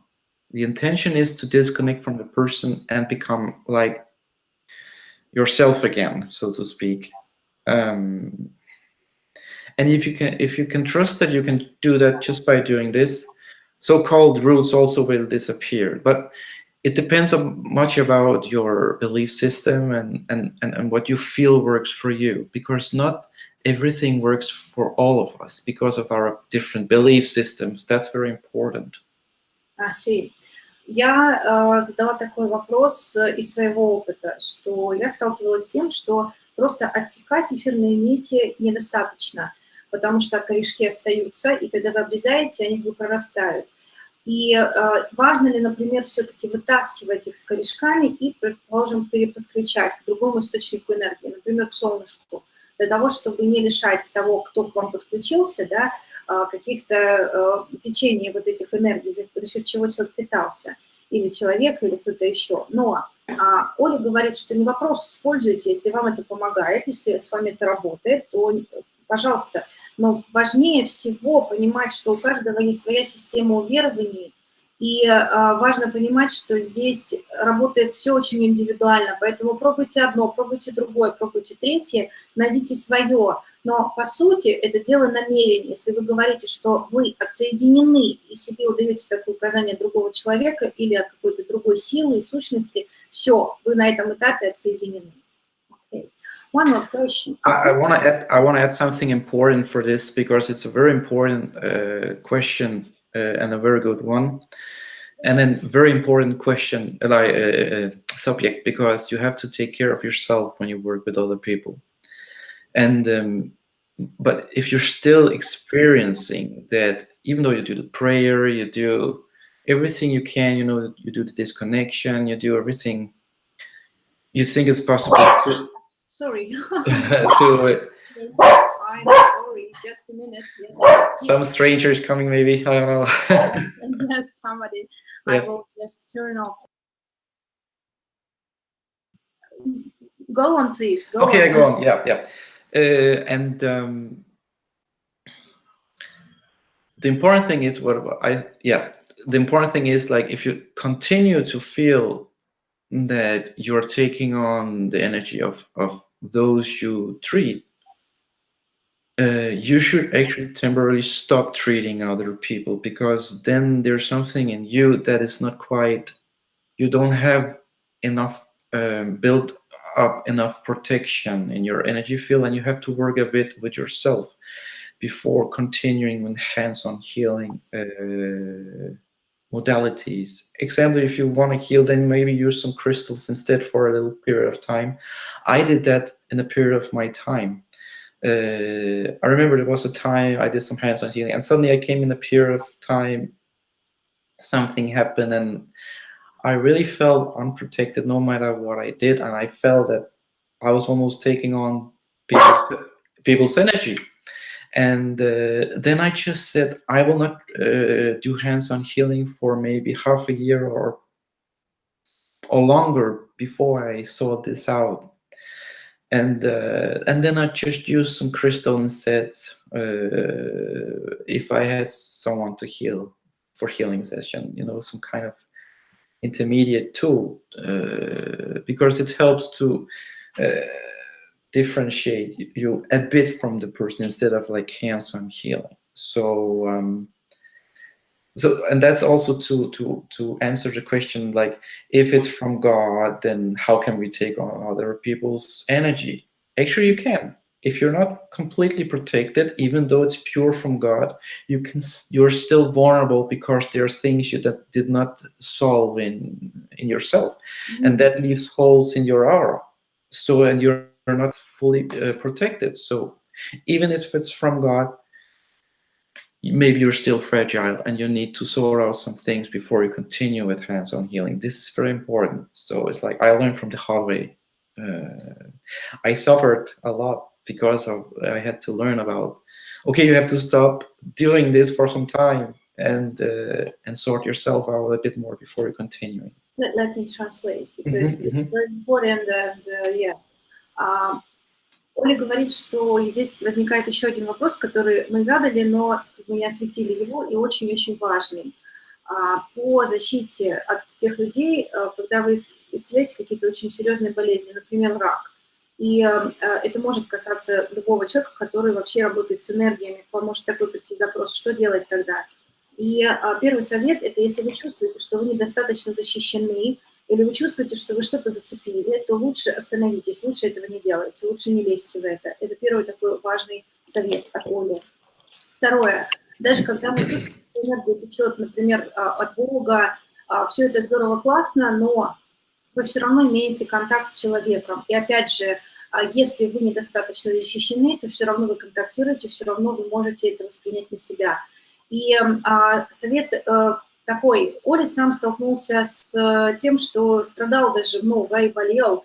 The intention is to disconnect from the person and become like yourself again, so to speak. And if you can trust that you can do that just by doing this, so-called roots also will disappear. But it depends much about your belief system and what you feel works for you, because not everything works for all of us because of our different belief systems. That's very important. See. Я задала такой вопрос из своего опыта, что я сталкивалась с тем, что просто отсекать эфирные нити недостаточно, потому что корешки остаются, и когда вы обрезаете, они прорастают. И важно ли, например, все-таки вытаскивать их с корешками и, предположим, переподключать к другому источнику энергии, например, к солнышку, для того, чтобы не лишать того, кто к вам подключился, да, каких-то течений вот этих энергий, за счет чего человек питался, или человек, или кто-то еще. Но Оля говорит, что не вопрос, используйте, если вам это помогает, если с вами это работает, то пожалуйста. Но важнее всего понимать, что у каждого есть своя система уверований, и важно понимать, что здесь работает все очень индивидуально, поэтому пробуйте одно, пробуйте другое, пробуйте третье, найдите свое. Но по сути это дело намерения. Если вы говорите, что вы отсоединены и себе удаете такое указание другого человека или от какой-то другой силы и сущности, все, вы на этом этапе отсоединены. Okay. One more question. I want to add something important for this, because it's a very important question and a very good one, and then very important question, subject, because you have to take care of yourself when you work with other people. And but if you're still experiencing that, even though you do the prayer, you do everything you can, you know, you do the disconnection, you do everything you think it's possible to. Sorry. to I'm sorry, just a minute. Yeah. Some strangers coming, maybe, I don't know. Yes, somebody. Yeah. I will just turn off. Go on, please. Go Okay, on. go on. Yeah. The important thing is the important thing is, like, if you continue to feel that you're taking on the energy of those you treat, you should actually temporarily stop treating other people, because then there's something in you that is not quite, you don't have enough built up enough protection in your energy field, and you have to work a bit with yourself before continuing with hands-on healing modalities. Example, if you want to heal, then maybe use some crystals instead for a little period of time. I did that in a period of my time. I remember there was a time I did some hands-on healing, and suddenly I came in a period of time, something happened, and I really felt unprotected no matter what I did, and I felt that I was almost taking on people's energy. And then I just said, I will not do hands-on healing for maybe half a year or longer before I sort this out. And then I just used some crystal instead, if I had someone to heal for healing session, you know, some kind of intermediate tool, because it helps to differentiate you a bit from the person instead of like hands-on healing. So and that's also to answer the question, like, if it's from God, then how can we take on other people's energy? Actually, you can. if you're not completely protected, even though it's pure from God, you're still vulnerable because there's things you that did not solve in yourself, and that leaves holes in your aura. So, and you're not fully protected. So, even if it's from God, maybe you're still fragile, and you need to sort out some things before you continue with hands-on healing. This is very important. So it's like I learned from the hard way. I suffered a lot because I had to learn about, okay, you have to stop doing this for some time and sort yourself out a bit more before you continue. Let me translate, because it's very important. Оля говорит, что здесь возникает еще один вопрос, который мы задали, но мы не осветили его, и очень-очень важный. По защите от тех людей, когда вы исцеляете какие-то очень серьезные болезни, например, рак. И это может касаться любого человека, который вообще работает с энергиями. К вам может такой прийти запрос, что делать тогда? И первый совет – это если вы чувствуете, что вы недостаточно защищены, или вы чувствуете, что вы что-то зацепили, то лучше остановитесь, лучше этого не делайте, лучше не лезьте в это. Это первый такой важный совет от Оли. Второе. Даже когда мы чувствуем, что энергия течет, например, от Бога, все это здорово, классно, но вы все равно имеете контакт с человеком. И опять же, если вы недостаточно защищены, то все равно вы контактируете, все равно вы можете это воспринять на себя. И совет такой, Оля сам столкнулся с тем, что страдал даже много и болел,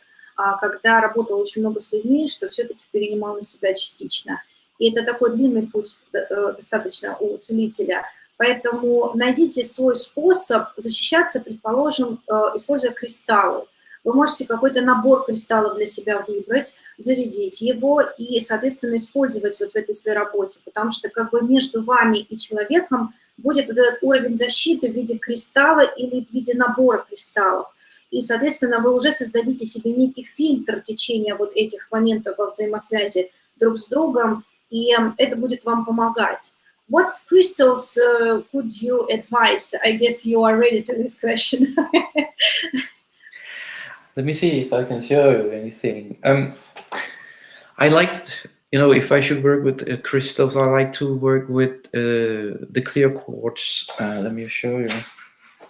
когда работал очень много с людьми, что все-таки перенимал на себя частично. И это такой длинный путь достаточно у целителя. Поэтому найдите свой способ защищаться, предположим, используя кристаллы. Вы можете какой-то набор кристаллов для себя выбрать, зарядить его и, соответственно, использовать вот в этой своей работе, потому что как бы между вами и человеком будет вот этот уровень защиты в виде кристалла или в виде набора кристаллов. И, соответственно, вы уже создадите себе некий фильтр течения вот этих моментов во взаимосвязи друг с другом, и это будет вам помогать. What crystals could you advise? I guess you are ready to this question. Let me see if I can show you anything. I liked, if I should work with crystals, I like to work with the clear quartz. Let me show you.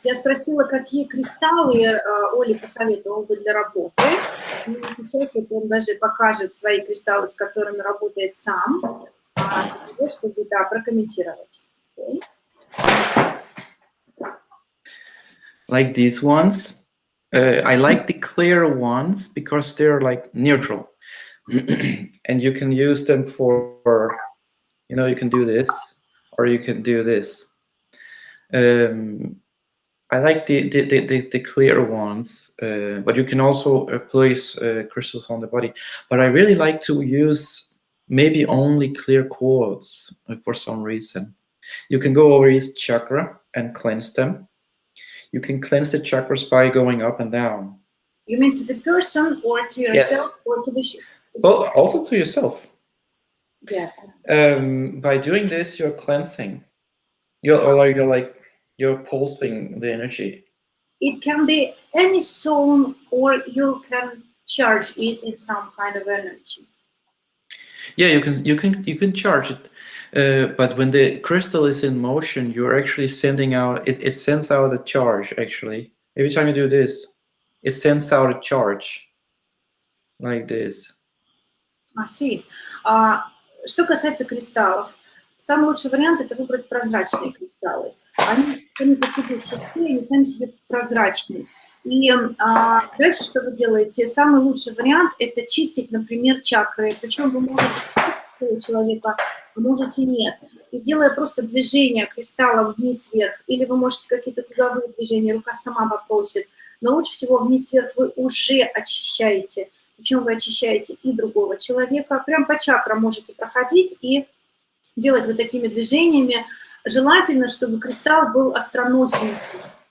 Я спросила, какие кристаллы Оле посоветовал бы для работы. И сейчас вот он даже покажет свои кристаллы, с которыми работает сам, чтобы, прокомментировать. Okay. Like these ones. I like the clear ones because they're like neutral. And you can use them for, you can do this or you can do this. I like the clear ones, but you can also place crystals on the body. But I really like to use maybe only clear quartz for some reason. You can go over each chakra and cleanse them. You can cleanse the chakras by going up and down. You mean to the person or to yourself? Yes. Or to the well, also to yourself. Yeah. By doing this, you're cleansing. You're pulsing the energy. It can be any stone, or you can charge it in some kind of energy. Yeah, you can charge it, but when the crystal is in motion, you're actually sending out. It sends out a charge. Actually, every time you do this, it sends out a charge, like this. I see. Что касается кристаллов, самый лучший вариант – это выбрать прозрачные кристаллы. Они сами по себе чистые, они сами себе прозрачные. И дальше что вы делаете? Самый лучший вариант – это чистить, например, чакры. Причем вы можете чистить человека, а можете нет. И делая просто движение кристаллом вниз-вверх, или вы можете какие-то круговые движения, рука сама попросит, но лучше всего вниз-вверх вы уже очищаете. Причем вы очищаете и другого человека. Прям по чакрам можете проходить и делать вот такими движениями. Желательно, чтобы кристалл был остроносен,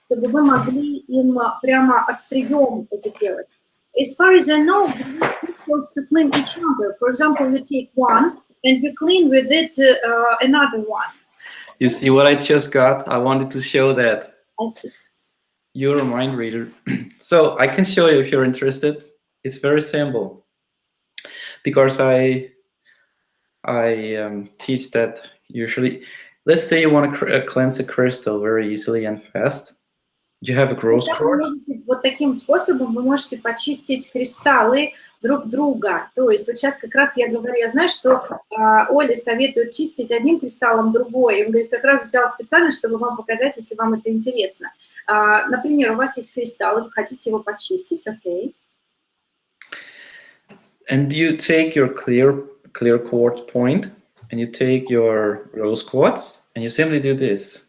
чтобы вы могли им прямо острием это делать. As far as I know, we use crystals to clean each other. For example, you take one and you clean with it another one. You see what I just got? I wanted to show that. I see. You're a mind reader. So I can show you if you're interested. It's very simple. Because I I teach that usually, let's say you want to cleanse a crystal very easily and fast. You have a rose quartz. Вот таким способом вы можете почистить кристаллы друг друга. То есть вот сейчас как раз я говорю, я знаю, что Оле советует чистить одним кристаллом другой. Он говорит, как раз взял специально, чтобы вам показать, если вам это интересно. Например, у вас есть кристалл, и вы хотите его почистить, окей. And you take your clear quartz point, and you take your rose quartz, and you simply do this.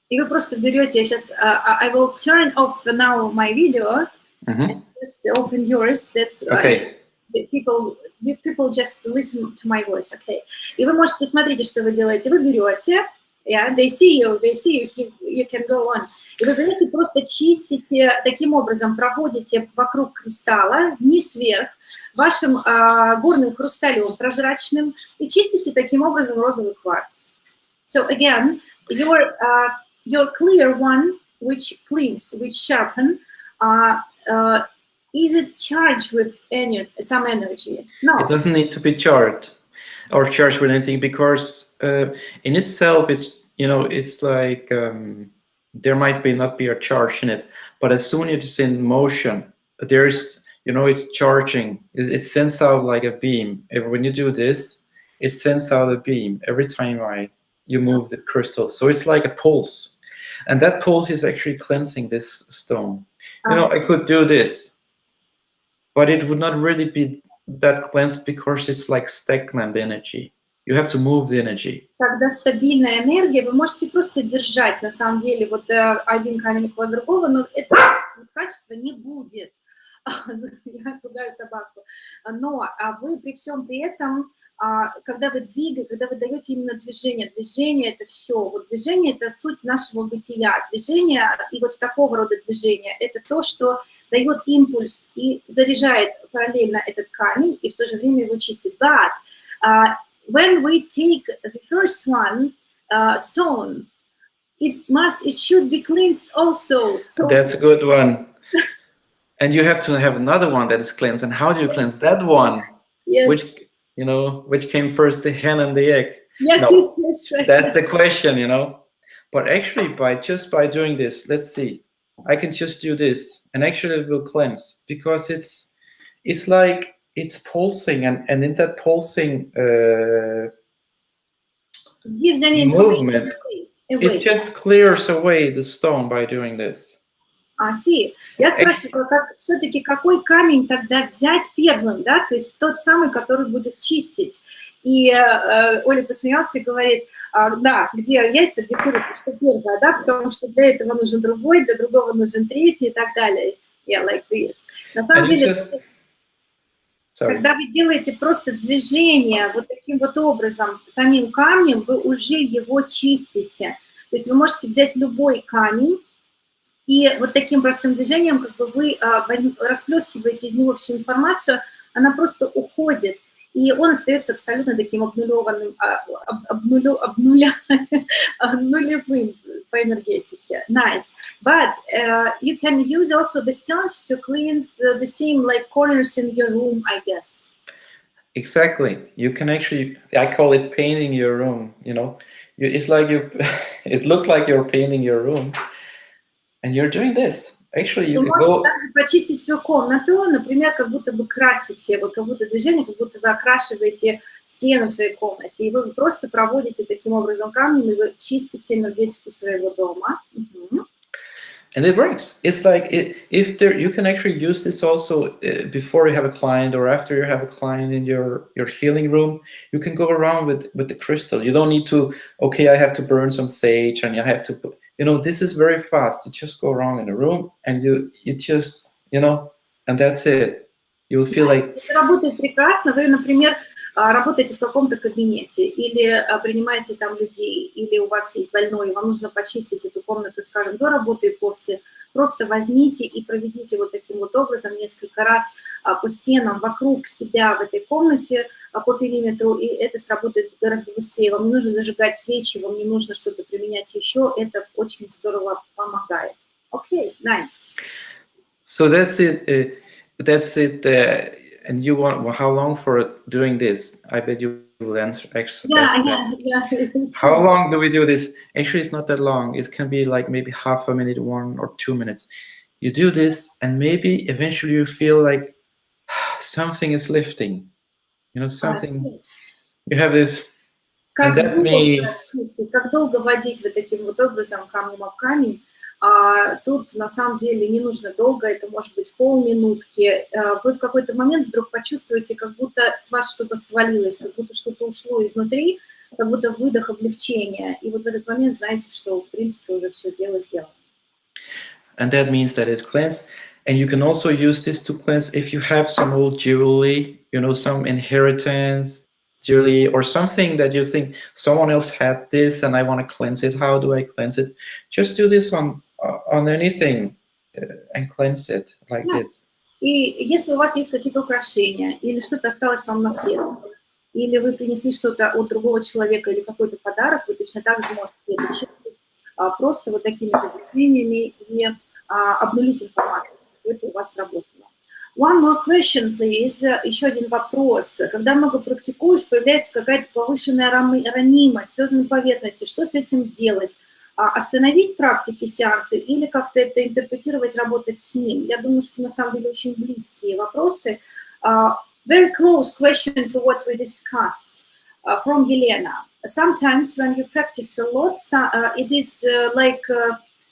И вы просто берете, я сейчас, I will turn off now my video, and just open yours, that's okay. People just listen to my voice, okay. И вы можете, смотрите, что вы делаете, вы берете, yeah, they see you, you can go on. И вы берете, просто чистите, таким образом проводите вокруг кристалла, вниз-вверх, вашим горным хрусталем прозрачным, и чистите таким образом розовый кварц. So again, your clear one, which cleans, which sharpen, is it charged with some energy? No. It doesn't need to be charged or charged with anything, because in itself, it's, you know, it's like there might not be a charge in it, but as soon as it's in motion, there's, you know, it's charging. It sends out like a beam. When you do this, it sends out a beam every time you move the crystal. So it's like a pulse. And that pulse is actually cleansing this stone. You know, I could do this, but it would not really be that cleansed because it's like stagnant energy. You have to move the energy. Когда стабильная энергия, вы можете просто держать, на самом деле, вот один камень около другого, но это качество не будет. Я ругаю собаку. Но вы при всем при этом, когда вы двигаете, когда вы даете именно движение это все. Вот движение – это суть нашего бытия. Движение, и вот такого рода движение – это то, что дает импульс и заряжает параллельно этот камень, и в то же время его чистит. But when we take the first one, stone, it should be cleansed also. So that's a good one. And you have to have another one that is cleansed. And how do you cleanse that one? Yes. Which came first, the hen and the egg? Yes, no, yes, right. That's the question, you know. But actually, by doing this, let's see, I can just do this, and actually it will cleanse, because it's like it's pulsing, and in that pulsing gives any movement, it just clears away the stone by doing this. Я спрашивала, все-таки какой камень тогда взять первым, да, то есть тот самый, который будет чистить. И Оля посмеялся и говорит, да, где яйца, где курица, что первое, да, потому что для этого нужен другой, для другого нужен третий и так далее. Yeah, like this. На самом деле, когда вы делаете просто движение вот таким вот образом, самим камнем, вы уже его чистите. То есть вы можете взять любой камень, и вот таким простым движением как бы вы расплескиваете из него всю информацию, она просто уходит, и он остается абсолютно таким обнулеванным, нулевым по энергетике. Nice. But you can use also the stones to cleanse the same like corners in your room, I guess. Exactly. You can actually, I call it painting your room, you know. It's like it looks like you're painting your room. And you're doing this. Actually, you can go... также почистить свою комнату, например, как будто бы красите, вот как будто движение, как будто вы окрашиваете стены в своей комнате, и вы просто проводите таким образом камнем, и вы чистите энергетику своего дома. And it works. It's like you can actually use this also before you have a client or after you have a client in your healing room. You can go around with the crystal. You don't need to, okay, I have to burn some sage and you have to put, you know, this is very fast. You just go around in the room and you just, you know, and that's it. You will feel like... Это работает прекрасно. Вы, например, работаете в каком-то кабинете или принимаете там людей, или у вас есть больной, и вам нужно почистить эту комнату, скажем, до работы и после. Просто возьмите и проведите вот таким вот образом несколько раз по стенам вокруг себя в этой комнате, по периметру, и это сработает гораздо быстрее. Вам не нужно зажигать свечи, вам не нужно что-то применять еще. Это очень здорово помогает. Окей, nice. So that's it. and you want, well, how long for doing this? I bet you will answer. Yeah. How long do we do this? Actually, it's not that long. It can be like maybe half a minute, 1 or 2 minutes. You do this, and maybe eventually you feel like something is lifting. You know, something. You have this, and that means. Как долго водить вот таким вот образом камнем об камень? Тут на самом деле не нужно долго, это может быть полминутки. Вы в какой-то момент вдруг почувствуете, как будто с вас что-то свалилось, как будто что-то ушло изнутри, как будто выдох облегчения. И вот в этот момент знаете, что в принципе уже все дело сделано. And that means that it cleanses. And you can also use this to cleanse if you have some old jewelry, you know, some inheritance jewelry or something that you think someone else had this and I want to cleanse it. How do I cleanse it? Just do this on anything and cleanse it like this. И если у вас есть какие-то украшения или что-то осталось вам в наследство, или вы принесли что-то от другого человека или какой-то подарок, вы точно так же можете это чистить просто вот такими же движениями и обнулить информацию. Это у вас сработало. One more question, please. Еще один вопрос. Когда много практикуешь, появляется какая-то повышенная ранимость, слезы поверхности. Что с этим делать? Остановить практики, сеансы или как-то это интерпретировать, работать с ним? Я думаю, что на самом деле очень близкие вопросы. Very close question to what we discussed from Елена. Sometimes when you practice a lot, it is like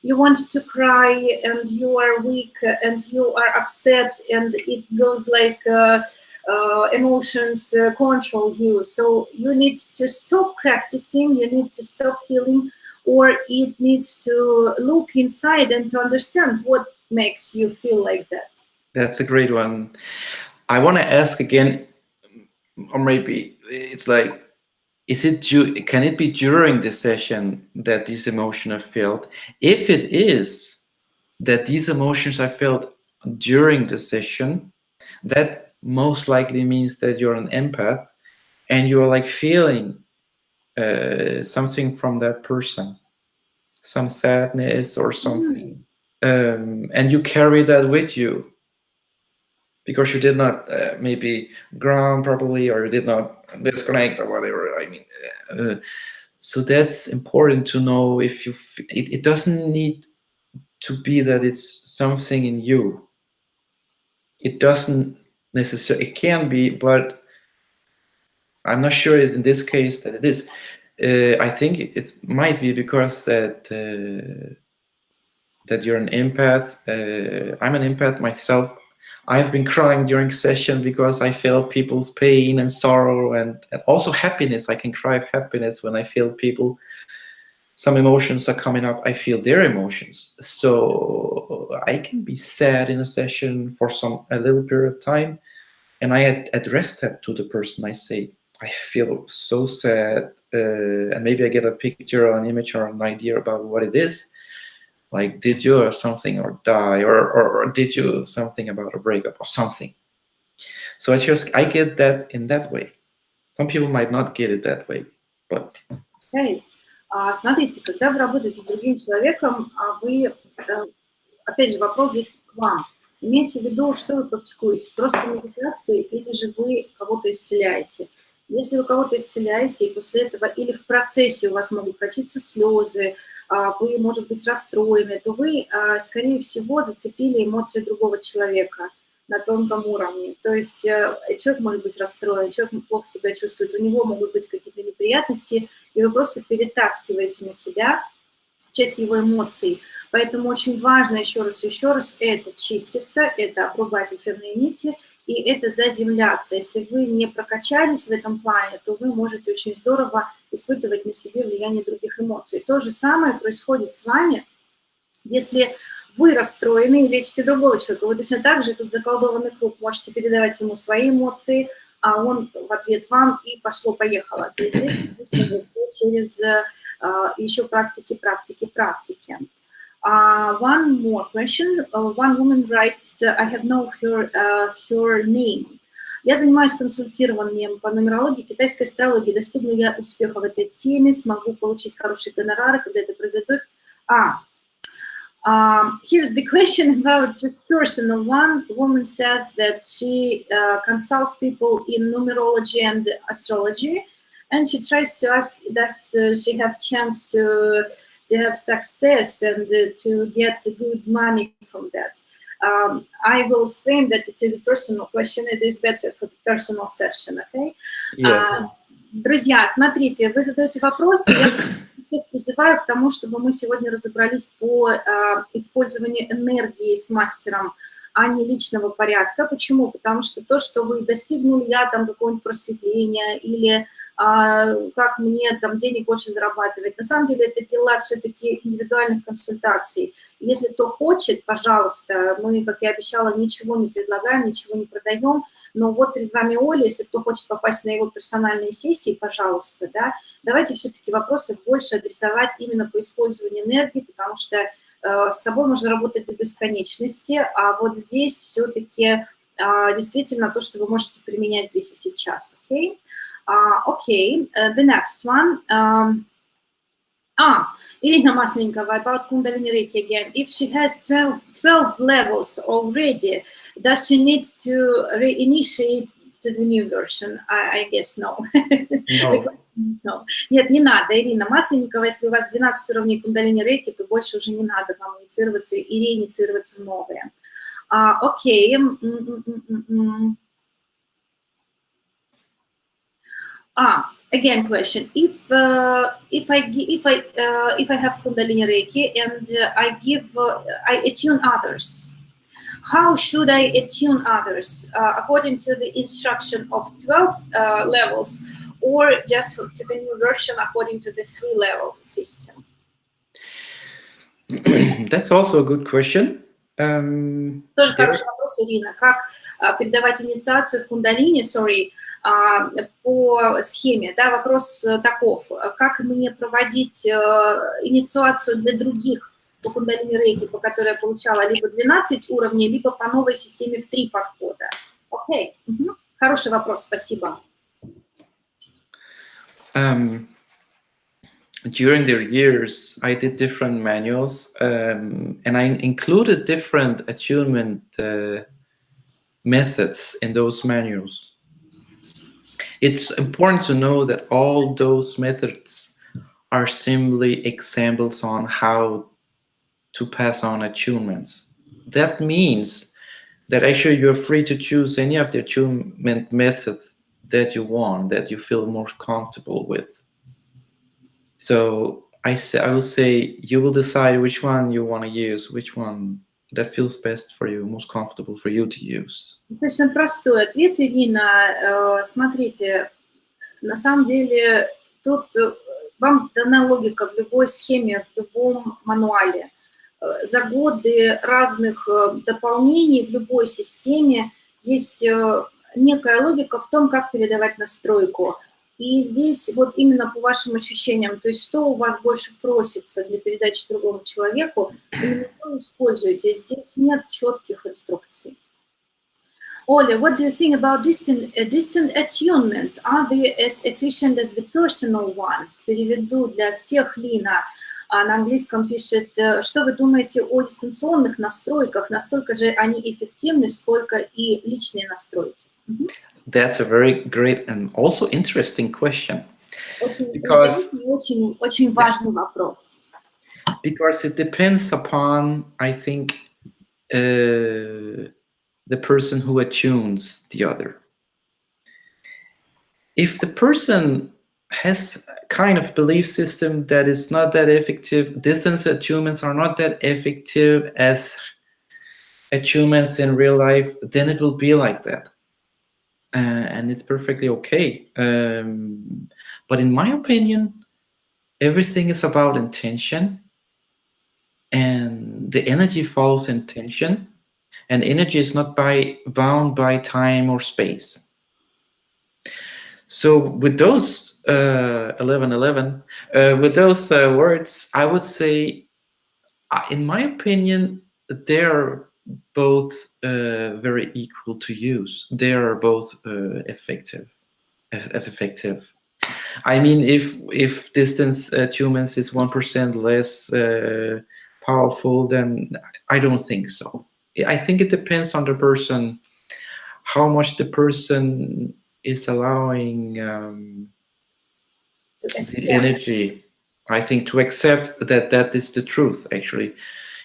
you want to cry and you are weak and you are upset and it goes like emotions control you. So you need to stop practicing, you need to stop healing, or it needs to look inside and to understand what makes you feel like that. That's a great one. I want to ask again, or maybe it's like, can it be during the session that these emotions are felt? If it is that these emotions are felt during the session, that most likely means that you're an empath and you're like feeling something from that person, some sadness or something, and you carry that with you because you did not maybe ground properly or you did not disconnect or whatever. I mean, so that's important to know. If you, it doesn't need to be that it's something in you. It doesn't necessarily. It can be, but I'm not sure in this case that it is. I think it might be because that you're an empath. I'm an empath myself. I've been crying during session because I felt people's pain and sorrow and also happiness. I can cry of happiness when I feel people, some emotions are coming up. I feel their emotions. So I can be sad in a session for a little period of time. And I address that to the person. I say, I feel so sad. And maybe I get a picture or an image or an idea about what it is. Like, did you or something or die or did you something about a breakup or something? So I get that in that way. Some people might not get it that way, but... Okay. Смотрите, когда вы работаете с другим человеком, вы, опять же, вопрос здесь к вам. Имейте в виду, что вы практикуете, просто медитации или же вы кого-то исцеляете. Если вы кого-то исцеляете, и после этого или в процессе у вас могут катиться слезы, вы, может быть, расстроены, то вы, скорее всего, зацепили эмоции другого человека на тонком уровне. То есть человек может быть расстроен, человек плохо себя чувствует, у него могут быть какие-то неприятности, и вы просто перетаскиваете на себя часть его эмоций. Поэтому очень важно еще раз это чиститься, это обрубать эфирные нити, и это заземляться. Если вы не прокачались в этом плане, то вы можете очень здорово испытывать на себе влияние других эмоций. То же самое происходит с вами, если вы расстроены и лечите другого человека. Вы точно так же, тут заколдованный круг, можете передавать ему свои эмоции, а он в ответ вам, и пошло-поехало. То есть здесь, конечно же, через еще практики. One more question. One woman writes, I have known her name. Я занимаюсь консультированием по нумерологии, китайской астрологии. Достигну я успеха в этой теме, смогу получить хорошие гонорары, когда это произойдет. Here's the question about just personal one. Woman says that she consults people in numerology and astrology, and she tries to ask, does she have chance to have success and to get good money from that? I will explain that it is a personal question. It is better for the personal session, okay? Yes. Друзья, смотрите, вы задаете вопросы, я всех призываю к тому, чтобы мы сегодня разобрались по использованию энергии с мастером, а не личного порядка. Почему? Потому что то, что вы достигнули, я там какого-нибудь просветления или как мне там денег больше зарабатывать. На самом деле это дела все-таки индивидуальных консультаций. Если кто хочет, пожалуйста, мы, как я обещала, ничего не предлагаем, ничего не продаем. Но вот перед вами Оля, если кто хочет попасть на его персональные сессии, пожалуйста, да, давайте все-таки вопросы больше адресовать именно по использованию энергии, потому что с собой можно работать до бесконечности, а вот здесь все-таки действительно то, что вы можете применять здесь и сейчас, окей? Okay, the next one. Irina Maslenikova about Kundalini Reiki again. If she has 12 levels already, does she need to reinitiate to the new version? I guess no. No. No. Нет, не надо, Ирина Масленникова, если у вас 12 уровней Кундалини Рейки, то больше уже не надо вам инициироваться и реинициироваться в новое. Окей. Again, question: if I have Kundalini Reiki and I attune others, how should I attune others according to the instruction of 12 levels, or just to the new version according to the 3-level system? That's also a good question. Тоже хороший вопрос, Ирина. Как передавать инициацию в Кундалини, по схеме, да, вопрос таков: как мне проводить инициацию для других по Кундалини Рейки, по которой я получала либо 12 уровней, либо по новой системе в 3 подхода. Окей. Хороший вопрос, спасибо. During the years, I did different manuals, and I included different attunement methods in those manuals. It's important to know that all those methods are simply examples on how to pass on attunements. That means that actually you're free to choose any of the attunement methods that you want, that you feel more comfortable with. So I will say you will decide which one you want to use, which one that feels best for you, most comfortable for you to use. Достаточно простой ответ, Ирина. Смотрите, на самом деле тут вам дана логика в любой схеме, в любом мануале. За годы разных дополнений в любой системе есть некая логика в том, как передавать настройку. И здесь вот именно по вашим ощущениям, то есть что у вас больше просится для передачи другому человеку, именно вы используете. Здесь нет четких инструкций. Оля, what do you think about distant attunements? Are they as efficient as the personal ones? Переведу для всех Лина. На английском пишет: что вы думаете о дистанционных настройках? Настолько же они эффективны, сколько и личные настройки? That's a very great and also interesting question. Очень важный вопрос. Because it depends upon, I think, the person who attunes the other. If the person has a kind of belief system that is not that effective, distance attunements are not that effective as attunements in real life, then it will be like that. And it's perfectly okay. But in my opinion, everything is about intention, and the energy follows intention, and energy is not bound by time or space. So with those 1111, with those words, I would say, in my opinion, they're both very equal to use. They are both effective, as effective. I mean, if distance attunements is 1% less powerful, then I don't think so. I think it depends on the person, how much the person is allowing the energy, I think, to accept that that is the truth, actually.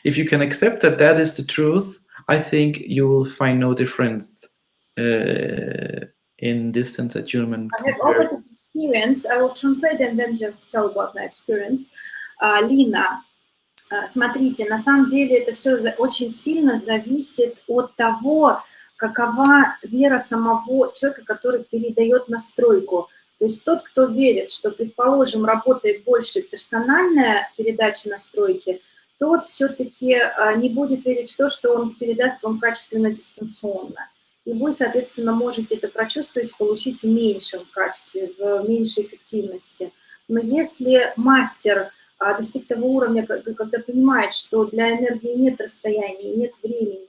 If you can accept that that is the truth, I think you will find no difference in distance attunement. I have opposite experience. I will translate and then just tell about my experience. Лина, смотрите, на самом деле это все очень сильно зависит от того, какова вера самого человека, который передает настройку. То есть тот, кто верит, что, предположим, работает больше персональная передача настройки, тот все-таки не будет верить в то, что он передаст вам качественно дистанционно. И вы, соответственно, можете это прочувствовать, получить в меньшем качестве, в меньшей эффективности. Но если мастер достиг того уровня, когда понимает, что для энергии нет расстояния, нет времени,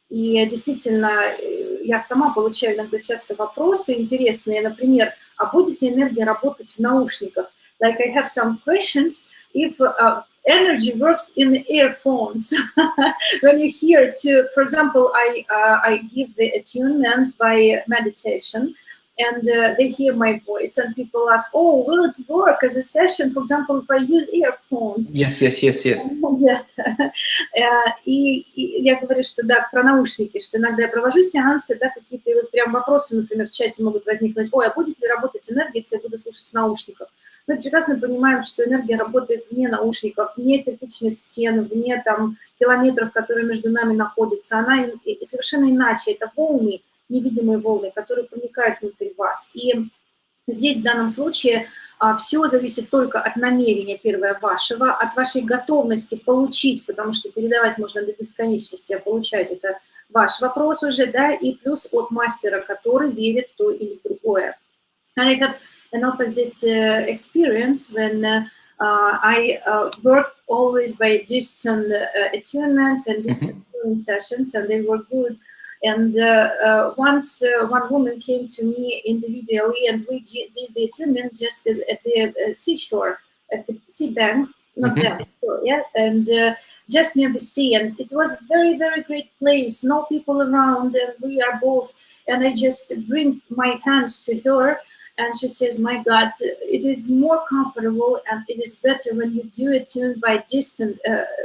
и действительно, я сама получаю иногда часто вопросы интересные, например, а будет ли энергия работать в наушниках? Like I have some questions, if energy works in the earphones. When you hear, for example, I give the attunement by meditation, and they hear my voice, and people ask, oh, will it work as a session, for example, if I use earphones? Yes. И я говорю, что да, про наушники, что иногда я провожу сеансы, да, какие-то вот прям вопросы, например, в чате могут возникнуть, ой, а будет ли работать энергия, если я буду слушать в наушниках? Мы прекрасно понимаем, что энергия работает вне наушников, вне кирпичных стен, вне там километров, которые между нами находятся. Она совершенно иначе. Это волны, невидимые волны, которые проникают внутрь вас. И здесь в данном случае все зависит только от намерения, первое, вашего, от вашей готовности получить, потому что передавать можно до бесконечности, а получать это ваш вопрос уже, да, и плюс от мастера, который верит в то или в другое. And I have an opposite experience when I worked always by distant attunements and distant sessions, and they were good. And once one woman came to me individually, and we did the attunement just at the seashore, at the sea bank, not there, yeah, and just near the sea. And it was a very, very great place, no people around, and we are both. And I just bring my hands to her, and she says, my God, it is more comfortable and it is better when you do it by distant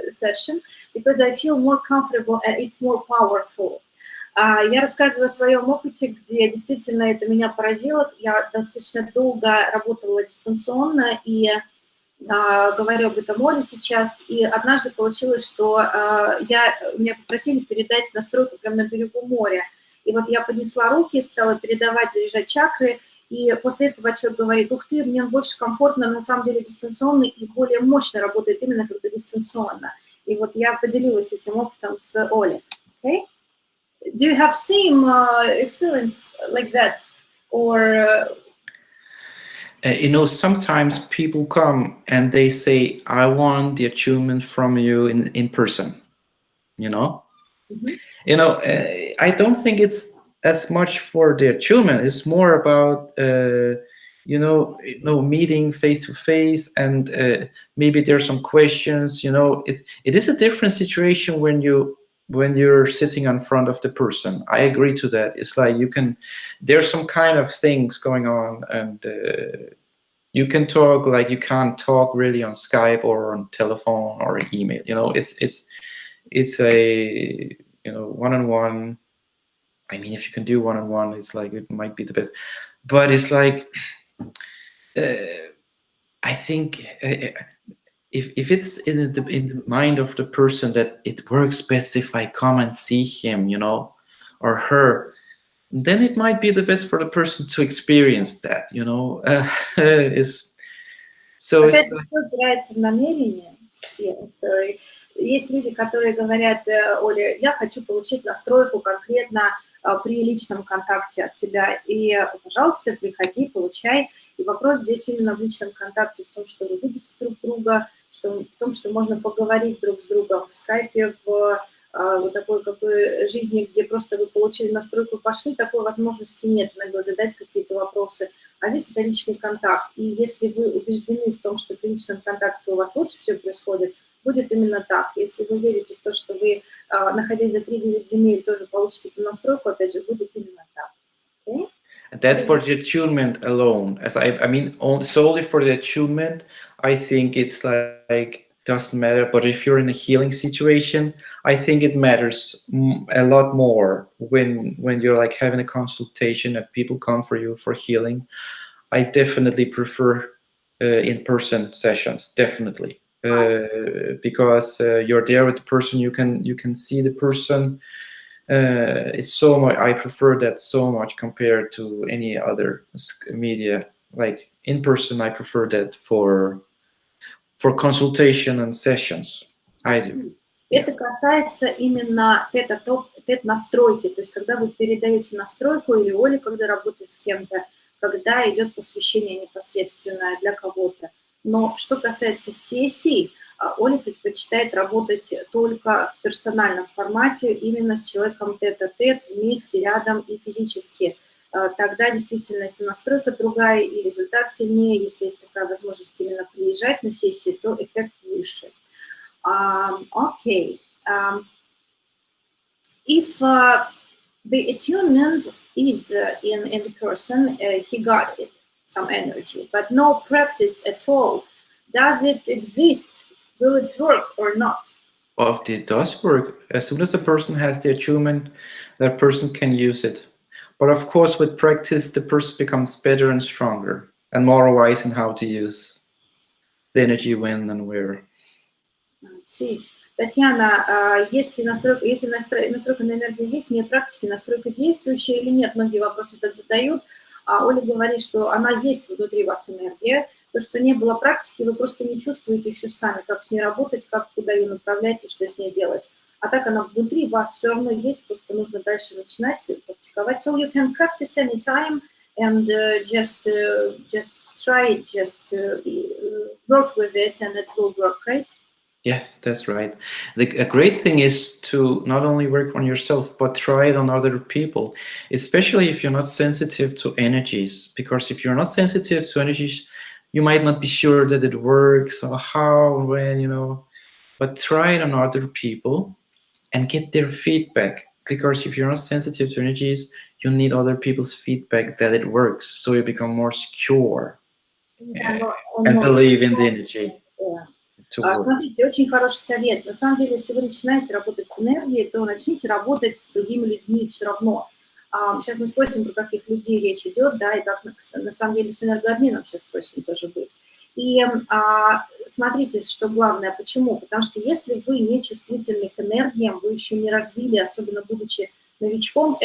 session, because I feel more comfortable and it's more powerful. Я рассказываю о своем опыте, где действительно это меня поразило. Я достаточно долго работала дистанционно и говорю об этом Оле сейчас. И однажды получилось, что меня попросили передать настройку прямо на берегу моря. И вот я поднесла руки, стала передавать, заряжать чакры. И после этого человек говорит, ух ты, мне больше комфортно, на самом деле дистанционно и более мощно работает именно когда дистанционно. И вот я поделилась этим опытом с Олей. Okay? Do you have same experience like that? Or you know, sometimes people come and they say, I want the attunement from you in person, you know? You know, I don't think it's as much for the attunement. It's more about, you know, meeting face to face, and maybe there's some questions, you know. It is a different situation when you're sitting in front of the person. I agree to that. It's like there's some kind of things going on, and you can talk like you can't talk really on Skype or on telephone or email. You know, it's a, you know, one-on-one. I mean, if you can do one-on-one, it's like it might be the best. But it's like, I think if it's in the mind of the person that it works best if I come and see him, you know, or her, then it might be the best for the person to experience that, you know. Опять же, опирается в намерение. Есть люди, которые говорят, Оля, я хочу получить настройку конкретно при личном контакте от тебя. И, пожалуйста, приходи, получай. И вопрос здесь именно в личном контакте, в том, что вы видите друг друга, в том, что можно поговорить друг с другом в скайпе, в вот такой жизни, где просто вы получили настройку и пошли, такой возможности нет, иногда задать какие-то вопросы. А здесь это личный контакт. И если вы убеждены в том, что при личном контакте у вас лучше все происходит, будет именно так. Если вы верите в то, что вы, находясь за 3-9 земель, тоже получите эту настройку, опять же, будет именно так. Okay? That's for the attunement alone. As I mean, solely for the attunement, I think it's like doesn't matter. But if you're in a healing situation, I think it matters a lot more when you're like having a consultation and people come for you for healing. I definitely prefer in-person sessions, definitely, because you're there with the person. You can see the person. It's so much. I prefer that so much compared to any other media. Like in person, I prefer that for consultation and sessions. I do. Это касается именно тет-настройки, то есть когда вы передаете настройку, или Оля, когда работает с кем-то, когда идет посвящение непосредственное для кого-то. Но что касается сессий, Оля предпочитает работать только в персональном формате, именно с человеком тет-а-тет, вместе, рядом и физически. Тогда действительно, если настройка другая и результат сильнее, если есть такая возможность именно приезжать на сессии, то эффект выше. Okay. If the attunement is in the person, he got some energy, but no practice at all. Does it exist? Will it work or not? Well, it does work. As soon as the person has the attunement, that person can use it. But of course, with practice, the person becomes better and stronger and more wise in how to use the energy when and where. See. Татьяна, если настройка на энергию есть, нет практики, настройка действующая или нет, многие вопросы так задают. Оля говорит, что она есть внутри вас энергия, то, что не было практики, вы просто не чувствуете еще сами, как с ней работать, как куда ее направлять и что с ней делать. А так она внутри вас все равно есть, просто нужно дальше начинать практиковать. So you can practice anytime and just try it, just work with it and it will work, right? Yes, that's right. A great thing is to not only work on yourself, but try it on other people, especially if you're not sensitive to energies. Because if you're not sensitive to energies, you might not be sure that it works or how and when, you know. But try it on other people and get their feedback. Because if you're not sensitive to energies, you need other people's feedback that it works. So you become more secure and believe in the energy. Смотрите, очень хороший совет. На самом деле, если вы начинаете работать с энергией, то начните работать с другими людьми все равно. Сейчас мы спросим, про каких людей речь идет, да, и как на самом деле с энергообменом сейчас спросим тоже быть. И смотрите, что главное, почему? Потому что если вы не чувствительны к энергиям, вы еще не развили, особенно будучи новичком,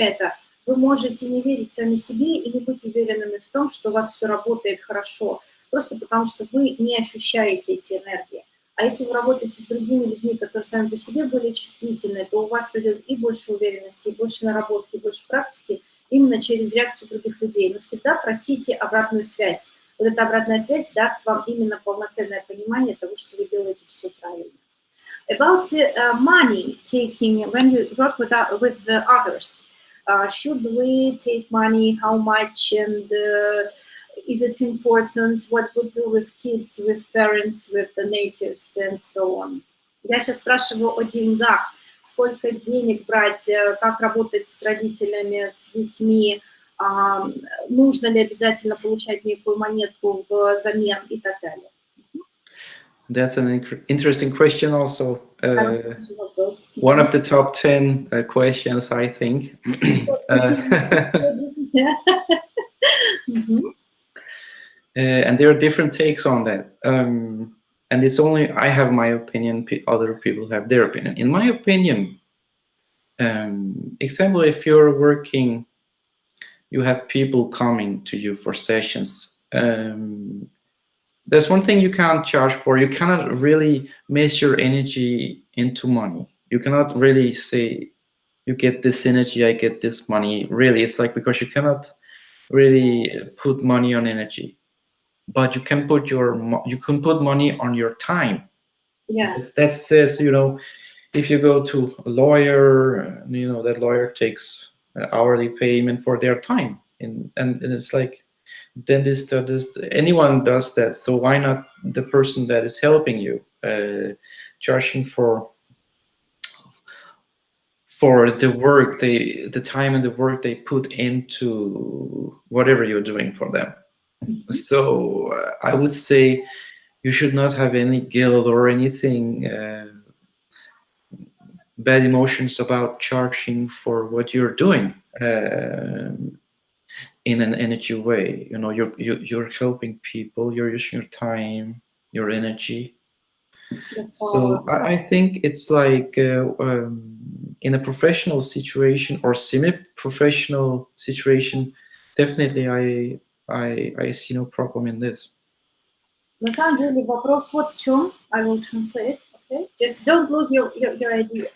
вы можете не верить сами себе и не быть уверенными в том, что у вас все работает хорошо, просто потому что вы не ощущаете эти энергии. А если вы работаете с другими людьми, которые сами по себе более чувствительны, то у вас придет и больше уверенности, и больше наработки, и больше практики именно через реакцию других людей. Но всегда просите обратную связь. Вот эта обратная связь даст вам именно полноценное понимание того, что вы делаете все правильно. About money taking, when you work with others, should we take money, how much, and is it important, what we do with kids, with parents, with the natives, and so on. Я сейчас спрашиваю о деньгах. Сколько денег брать, как работать с родителями, с детьми, нужно ли обязательно получать некую монетку взамен и так далее. That's an interesting question also. One of the top 10 questions, I think. And there are different takes on that. And it's only, I have my opinion, other people have their opinion. In my opinion, example, if you're working, you have people coming to you for sessions. There's one thing you can't charge for. You cannot really measure energy into money. You cannot really say, you get this energy, I get this money. Really, it's like, because you cannot really put money on energy. But you can put money on your time. Yeah. That says, you know, if you go to a lawyer, you know, that lawyer takes hourly payment for their time, and it's like, dentist, anyone does that. So why not the person that is helping you? charging for the work the time and the work they put into whatever you're doing for them. So I would say you should not have any guilt or anything bad emotions about charging for what you're doing in an energy way. You know, you're helping people, you're using your time, your energy. So I think it's like in a professional situation or semi-professional situation, definitely I see no problem in this. На самом деле вопрос вот в чем. I will translate. Okay? Just don't lose your idea.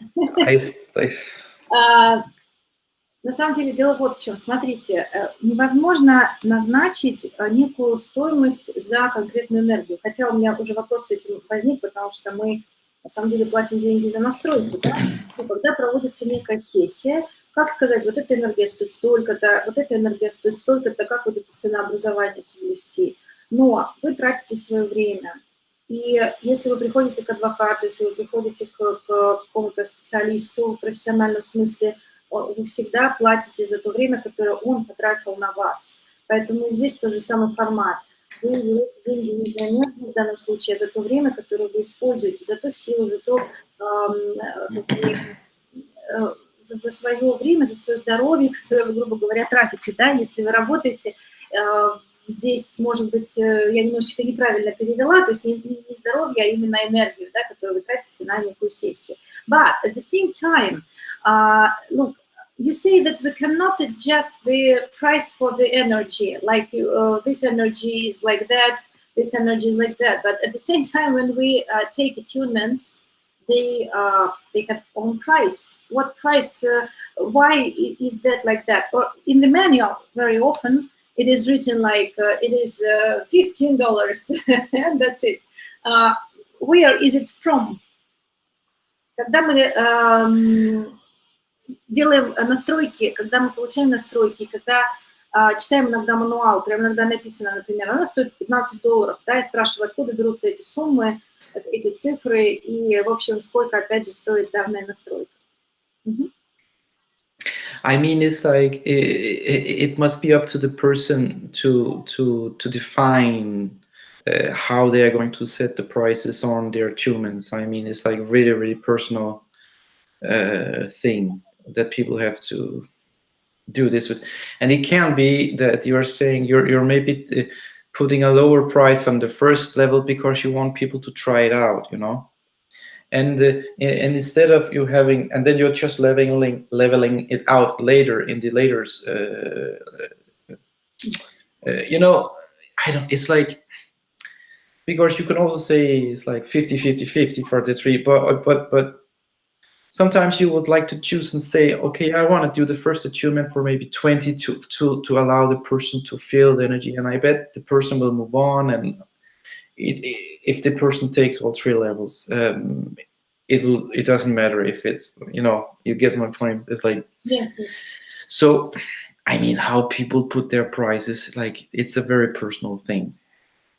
На самом деле дело вот в чем. Смотрите, невозможно назначить некую стоимость за конкретную энергию. Хотя у меня уже вопрос с этим возник, потому что мы на самом деле платим деньги за настройки. Да? И когда проводится некая сессия, как сказать, вот эта энергия стоит столько-то, вот эта энергия стоит столько-то, как вот это ценообразование соблюсти. Но вы тратите свое время. И если вы приходите к адвокату, если вы приходите к какому-то специалисту в профессиональном смысле, вы всегда платите за то время, которое он потратил на вас. Поэтому здесь тот же самый формат. Вы берете деньги не за энергию в данном случае, а за то время, которое вы используете, за ту силу, за то, за свое время, за свое здоровье, которое вы, грубо говоря, тратите. Да? Если вы работаете, здесь, может быть, я немножечко неправильно перевела, то есть не здоровье, а именно энергию, да, которую вы тратите на некую сессию. But at the same time, look, you say that we cannot adjust the price for the energy, like this energy is like that, this energy is like that. But at the same time, when we take attunements, they have own price. What price? Why is that like that? Or in the manual, very often it is written like it is $15, and that's it. Where is it from? Когда мы делаем настройки, когда мы получаем настройки, когда читаем иногда мануал, прям иногда написано, например, она стоит $15, да, и спрашиваю, откуда берутся эти суммы, эти цифры, и, в общем, сколько, опять же, стоит данная настройка. I mean, it's like it must be up to the person to define how they are going to set the prices on their attunements. I mean, it's like really, really personal thing that people have to do this with. And it can be that you're saying you're maybe putting a lower price on the first level because you want people to try it out, you know. And instead of you having, and then you're just leveling it out later in the later, you know, it's like, because you can also say it's like 50-50-50 for the three, but sometimes you would like to choose and say, okay, I want to do the first attunement for maybe 20 to allow the person to feel the energy, and I bet the person will move on. And if the person takes all three levels, it doesn't matter if it's, you know, you get my point. It's like, yes. So I mean, how people put their prices, like, it's a very personal thing.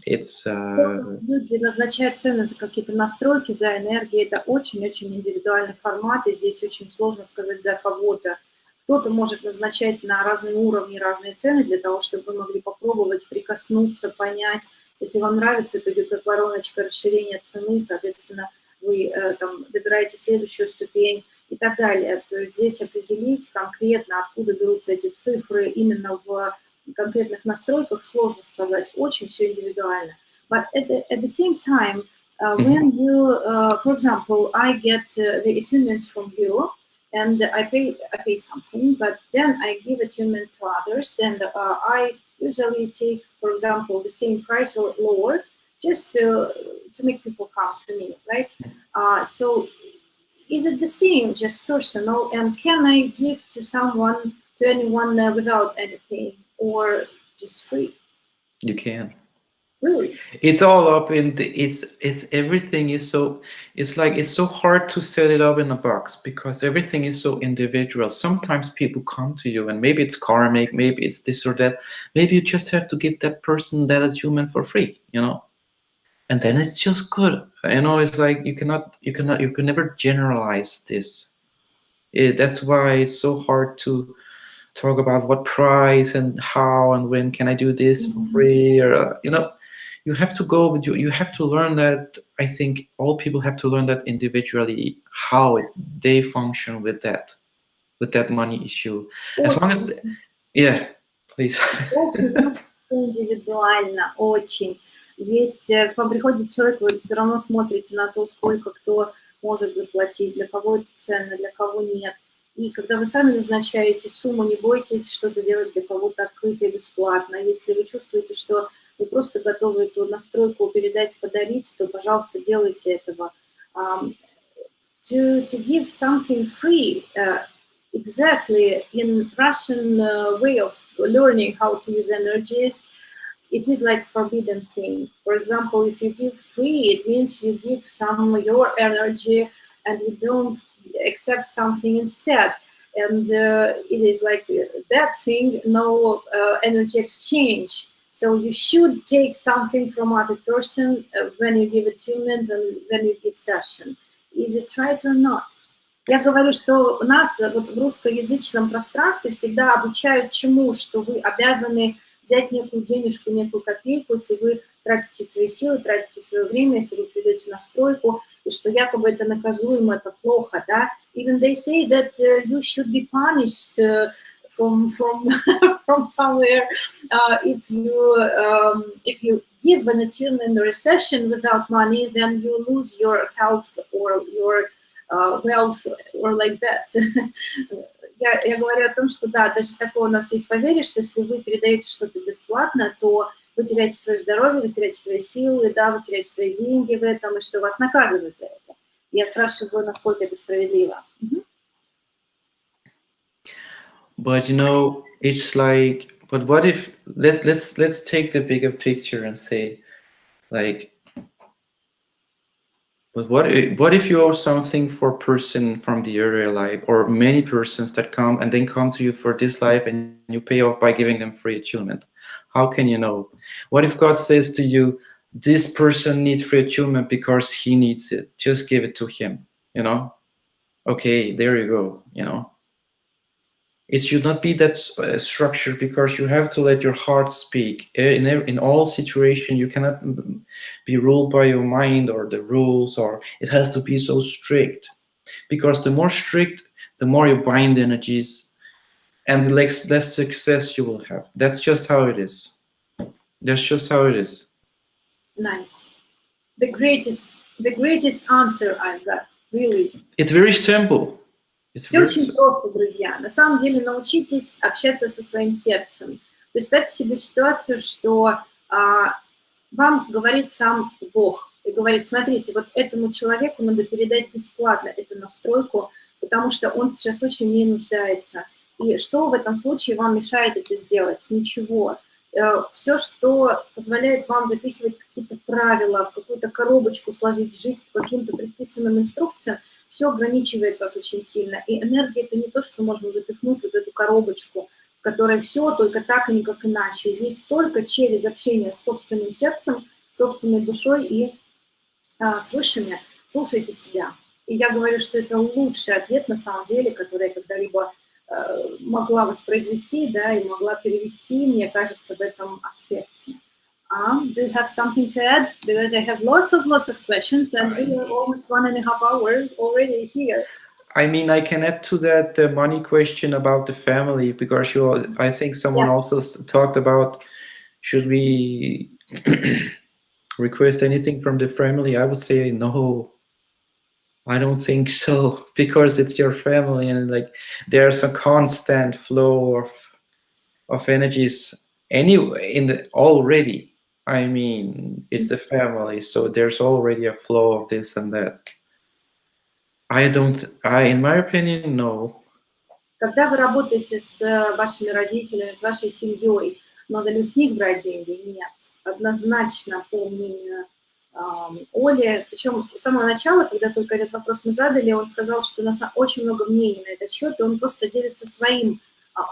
It's люди назначают цены за какие-то настройки, за энергию. Это очень-очень индивидуальный формат, и здесь очень сложно сказать за кого-то. Кто-то может назначать на разные уровни разные цены для того, чтобы вы могли попробовать, прикоснуться, понять. Если вам нравится, то идет как вороночка расширения цены, соответственно, вы там добираете следующую ступень и так далее. То есть здесь определить конкретно, откуда берутся эти цифры именно в конкретных настройках, сложно сказать, очень все индивидуально. But at the same time, when you, for example, I get the attunements from you, and I pay something, but then I give attunement to others, and I usually take, for example, the same price or lower, just to make people come to me, right? So is it the same, just personal, and can I give to anyone without any pay, or just free? You can. Really? It's all up in it's everything is so, it's like, it's so hard to set it up in a box because everything is so individual. Sometimes people come to you and maybe it's karmic, maybe it's this or that, maybe you just have to give that person that attunement for free, you know. and then it's just good. You know, it's like you can never generalize this. That's why it's so hard to talk about what price and how and when can I do this for free, or you know, you have to go with you have to learn that. I think all people have to learn that individually, how they function with that money issue. As long as, yeah, please. Очень индивидуально, очень. Есть, к вам приходит человек, вы все равно смотрите на то, сколько кто может заплатить, для кого это ценно, для кого нет. И когда вы сами назначаете сумму, не бойтесь что-то делать для кого-то открыто и бесплатно. Если вы чувствуете, что вы просто готовы эту настройку передать, подарить, то, пожалуйста, делайте этого. To give something free, exactly in Russian way of learning how to use energies, it is like forbidden thing. For example, if you give free, it means you give some your energy and you don't accept something instead. And it is like that thing, no energy exchange. So you should take something from other person when you give attunement and when you give session. Is it right or not? Я говорю, что нас вот в русскоязычном пространстве всегда обучают чему, что вы обязаны взять некую денежку, некую копейку, если вы тратите свои силы, тратите свое время, если вы придете на стройку, и что якобы это наказуемо, это плохо, да. Even they say that you should be punished from somewhere if you give an attunement or a session without money, then you lose your health or your wealth or like that. Я говорю о том, что да, даже такое у нас есть поверье, что если вы передаете что-то бесплатно, то вы теряете свое здоровье, вы теряете свои силы, да, вы теряете свои деньги в этом, и что вас наказывают за это. Я спрашиваю, насколько это справедливо. But you know, it's like, but what if let's take the bigger picture and say, like, but what if you owe something for a person from the earlier life, or many persons that come and then come to you for this life, and you pay off by giving them free attunement? How can you know? What if God says to you, this person needs free attunement because he needs it, just give it to him, you know? Okay, there you go, you know? It should not be that structured, because you have to let your heart speak. In all situations, you cannot be ruled by your mind or the rules, or it has to be so strict. Because the more strict, the more you bind the and the less success you will have. That's just how it is. That's just how it is. Nice. The greatest answer I've got, really. It's very simple. Все очень просто, друзья. На самом деле научитесь общаться со своим сердцем. Представьте себе ситуацию, что вам говорит сам Бог и говорит: смотрите, вот этому человеку надо передать бесплатно эту настройку, потому что он сейчас очень в ней нуждается. И что в этом случае вам мешает это сделать? Ничего. Все, что позволяет вам запихивать какие-то правила, в какую-то коробочку сложить, жить по каким-то предписанным инструкциям, все ограничивает вас очень сильно. И энергия – это не то, что можно запихнуть вот эту коробочку, в которой все только так и никак иначе. Здесь только через общение с собственным сердцем, собственной душой и с высшими. Слушайте себя. И я говорю, что это лучший ответ на самом деле, который я когда-либо могла воспроизвести, да, и могла перевести, мне кажется, в этом аспекте. Do you have something to add? Because I have lots of questions, and we are almost 1.5 hours already here. I mean, I can add to that the money question about the family, because I think someone also talked about, should we request anything from the family? I would say no. I don't think so, because it's your family, and like there's a constant flow of energies anyway already. I mean, it's the family, so there's already a flow of this and that. In my opinion, no. Когда вы работаете с вашими родителями, с вашей семьей, надо ли с них брать деньги? Нет. Однозначно, по мнению Оли, причем с самого начала, когда только этот вопрос мы задали, он сказал, что у нас очень много мнений на этот счет, и он просто делится своим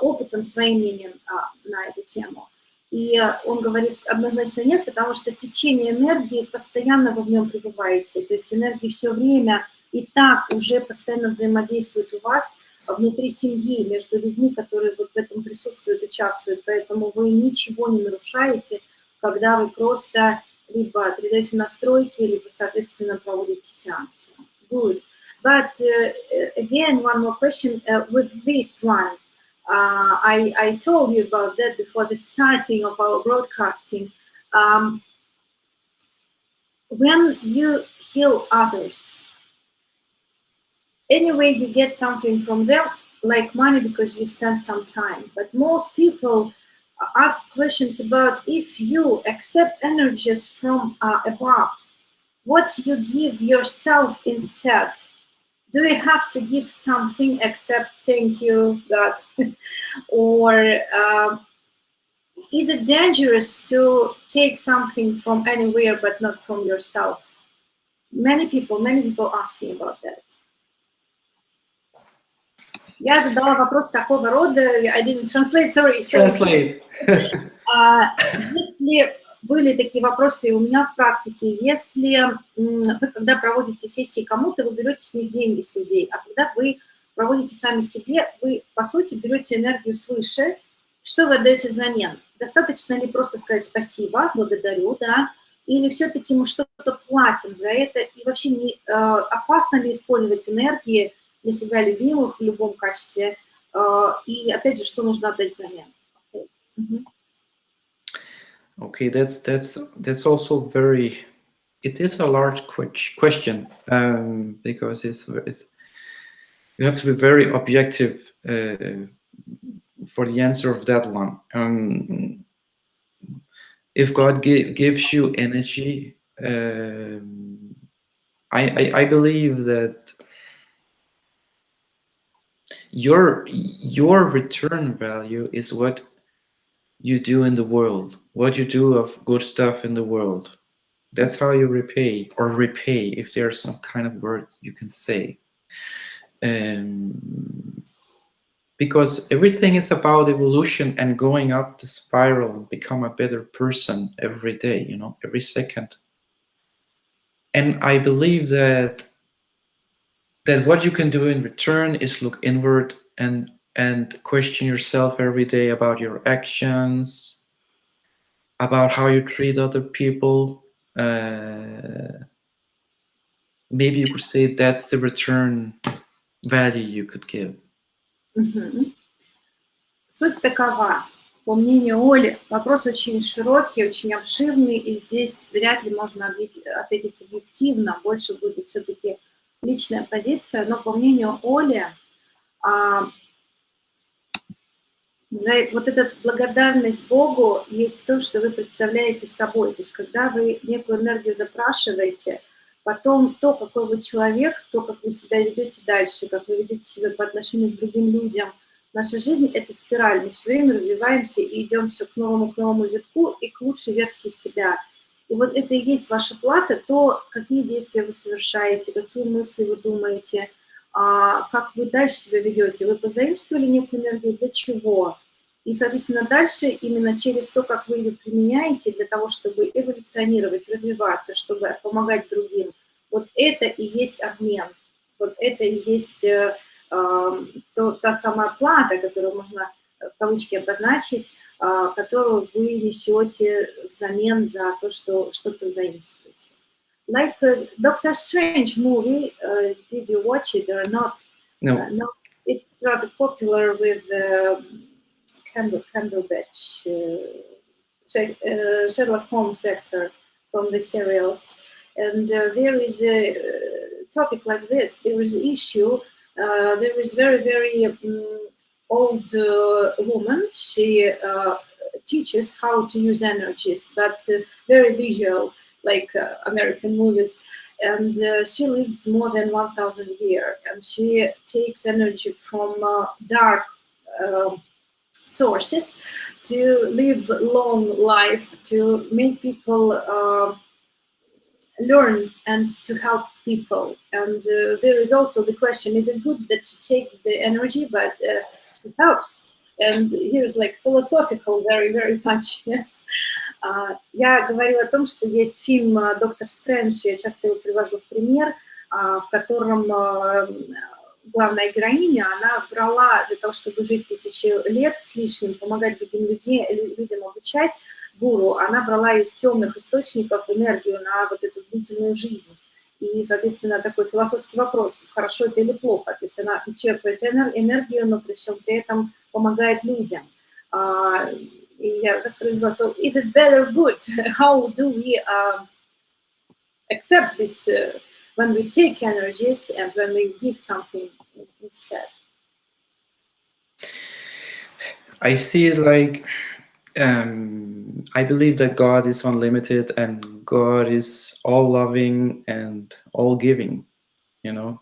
опытом, своим мнением на эту тему. И он говорит однозначно нет, потому что течение энергии постоянно вы в нем пребываете. То есть энергии все время и так уже постоянно взаимодействуют у вас внутри семьи, между людьми, которые вот в этом присутствуют, участвуют. Поэтому вы ничего не нарушаете, когда вы просто либо передаете настройки, либо, соответственно, проводите сеансы. Good. But again, one more question with this one. I told you about that before the starting of our broadcasting. When you heal others, anyway, you get something from them, like money, because you spend some time. But most people ask questions about if you accept energies from above, what you give yourself instead. Do you have to give something except thank you, God? Or is it dangerous to take something from anywhere but not from yourself? Many people asking about that. Я задала вопрос такого рода, I didn't translate, sorry. Translate. Если были такие вопросы и у меня в практике, если вы, когда проводите сессии кому-то, вы берете с них деньги с людей, а когда вы проводите сами себе, вы, по сути, берете энергию свыше, что вы отдаете взамен? Достаточно ли просто сказать спасибо, благодарю, да, или все-таки мы что-то платим за это, и вообще не опасно ли использовать энергии для себя любимых в любом качестве, и опять же, что нужно отдать взамен? Okay, that's also very. It is a large question because it's you have to be very objective for the answer of that one. If God gives you energy, I believe that your return value is what you do in the world, what you do of good stuff in the world. That's how you repay, if there's some kind of word you can say. Because everything is about evolution and going up the spiral and become a better person every day, you know, every second. And I believe that what you can do in return is look inward and question yourself every day about your actions, about how you treat other people. Maybe you could say that's the return value you could give. Суть такова. По мнению Оли, вопрос очень широкий, очень обширный, и здесь вряд ли можно ответить объективно, больше будет все-таки личная позиция, но по мнению Оли, за вот эта благодарность Богу есть то, что вы представляете собой. То есть когда вы некую энергию запрашиваете, потом то, какой вы человек, то, как вы себя ведете дальше, как вы ведете себя по отношению к другим людям. Наша жизнь – это спираль. Мы все время развиваемся и идем все к новому витку и к лучшей версии себя. И вот это и есть ваша плата, то, какие действия вы совершаете, какие мысли вы думаете, как вы дальше себя ведете. Вы позаимствовали некую энергию для чего? И, соответственно, дальше именно через то, как вы ее применяете для того, чтобы эволюционировать, развиваться, чтобы помогать другим, вот это и есть обмен. Вот это и есть та самая плата, которую можно в кавычки обозначить, которую вы несете взамен за то, что что-то заимствуете. Like Doctor Strange movie, did you watch it or not? No. No, it's rather popular with Cumberbatch, Sherlock Holmes actor from the serials. And there is a topic like this. There is an issue. There is very old woman. She teaches how to use energies, but very visual, like American movies. And she lives more than 1,000 years. And she takes energy from dark sources to live long life, to make people learn and to help people. And there is also the question, is it good that she takes the energy, but she helps and here's like philosophical very much, yes. Я говорю о том, что есть фильм «Доктор Стрэндж», я часто его привожу в пример, в котором главная героиня, она брала для того, чтобы жить 1000 лет с лишним, помогать другим людям обучать гуру, она брала из темных источников энергию на вот эту длительную жизнь. И, соответственно, такой философский вопрос, хорошо это или плохо. То есть она черпает энергию, но при всем при этом помогает людям. И я воспроизвела, so is it better good? How do we accept this when we take energies and when we give something instead? I see it like I believe that God is unlimited and God is all loving and all giving, you know.